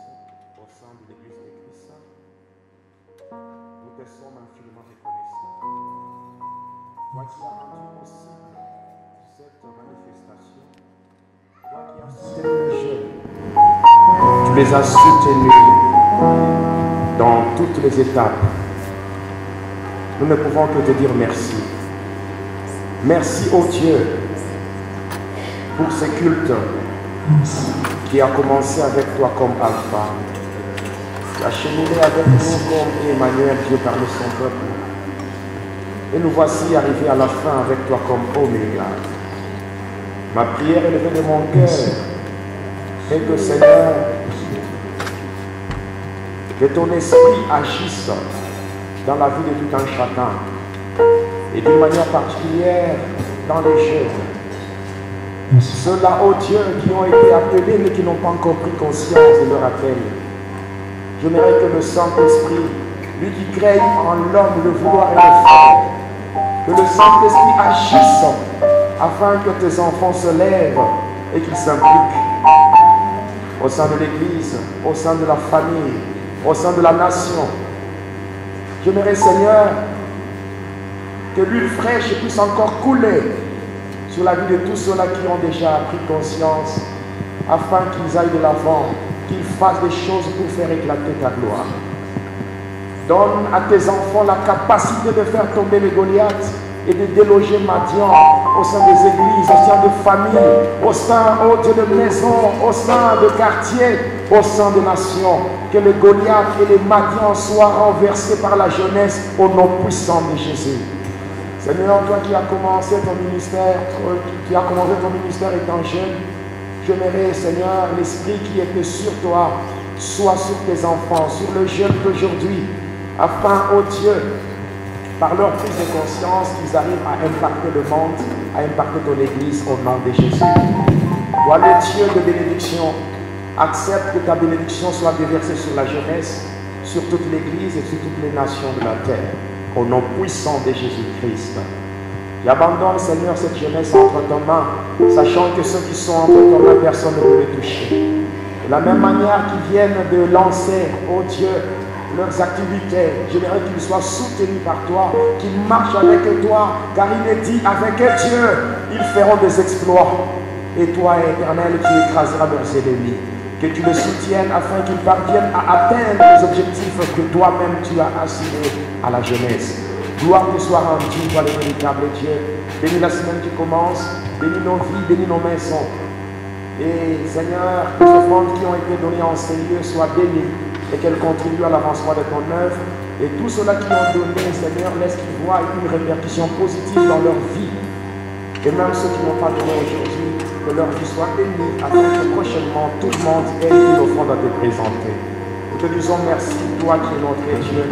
au sein de l'Église de Christ, nous te sommes infiniment reconnaissants. Toi qui as rendu possible cette manifestation, toi qui as soutenu les jeunes, tu les as soutenus dans toutes les étapes. Nous ne pouvons que te dire merci. Merci au Dieu pour ce culte qui a commencé avec toi comme Alpha, qui a cheminé avec nous comme Emmanuel, Dieu parmi son peuple. Et nous voici arrivés à la fin avec toi comme Oméga. Ma prière élevée de mon cœur est que Seigneur, que ton esprit agisse dans la vie de tout un chacun et d'une manière particulière dans les jeunes. Ceux-là, ô Dieu, qui ont été appelés mais qui n'ont pas encore pris conscience de leur appel. J'aimerais que le Saint-Esprit, lui qui crée en l'homme le vouloir et le faire, que le Saint-Esprit agisse afin que tes enfants se lèvent et qu'ils s'impliquent au sein de l'Église, au sein de la famille, au sein de la nation. J'aimerais, Seigneur, que l'huile fraîche puisse encore couler sur la vie de tous ceux-là qui ont déjà pris conscience, afin qu'ils aillent de l'avant, qu'ils fassent des choses pour faire éclater ta gloire. Donne à tes enfants la capacité de faire tomber les Goliaths et de déloger Madian au sein des églises, au sein de familles, au sein de maisons, au sein de quartiers, au sein des nations. Que les Goliaths et les Madians soient renversés par la jeunesse au nom puissant de Jésus. Seigneur, toi qui as commencé ton ministère, étant jeune, j'aimerais, Seigneur, l'esprit qui était sur toi soit sur tes enfants, sur le jeune d'aujourd'hui, afin, ô Dieu, par leur prise de conscience, qu'ils arrivent à impacter le monde, à impacter ton Église au nom de Jésus. Toi, le Dieu de bénédiction, accepte que ta bénédiction soit déversée sur la jeunesse, sur toute l'Église et sur toutes les nations de la terre. Au nom puissant de Jésus-Christ. J'abandonne, Seigneur, cette jeunesse entre tes mains, sachant que ceux qui sont entre tes mains, personne ne peut les toucher. De la même manière qu'ils viennent de lancer, oh Dieu, leurs activités, j'aimerais qu'ils soient soutenus par toi, qu'ils marchent avec toi, car il est dit, avec Dieu, ils feront des exploits. Et toi, Éternel, tu écraseras leurs ennemis. Que tu les soutiennes afin qu'ils parviennent à atteindre les objectifs que toi-même tu as assignés à la jeunesse. Gloire te soit rendue, toi le véritable Dieu. Bénis la semaine qui commence, bénis nos vies, bénis nos maisons. Et Seigneur, que les offrandes qui ont été données en ces lieux soient bénies et qu'elles contribuent à l'avancement de ton œuvre. Et tous ceux-là qui ont donné, Seigneur, laisse qu'ils voient une répercussion positive dans leur vie. Et même ceux qui n'ont pas donné aujourd'hui, que leur vie soit bénie, afin que prochainement tout le monde ait une offrande à te présenter. Nous te disons merci, toi qui es notre Dieu,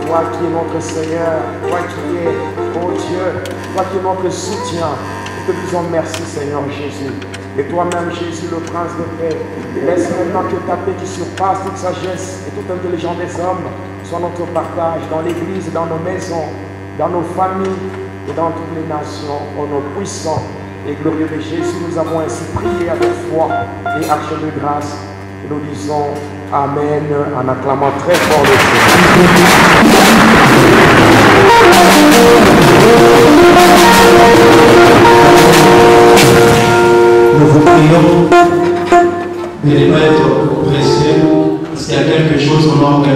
toi qui es notre Seigneur, toi qui es, oh Dieu, toi qui es notre soutien. Nous te disons merci, Seigneur Jésus. Et toi-même, Jésus, le Prince de paix, laisse maintenant que ta paix qui surpasse toute sagesse et toute intelligence des hommes soit notre partage dans l'Église, dans nos maisons, dans nos familles et dans toutes les nations. Au nom puissant et glorieux de Jésus, nous avons ainsi prié avec foi et action de grâce. Et nous disons Amen en acclamant très fort le Seigneur. Nous vous prions de ne pas être pressés, parce qu'il y a quelque chose qu'on a organisé.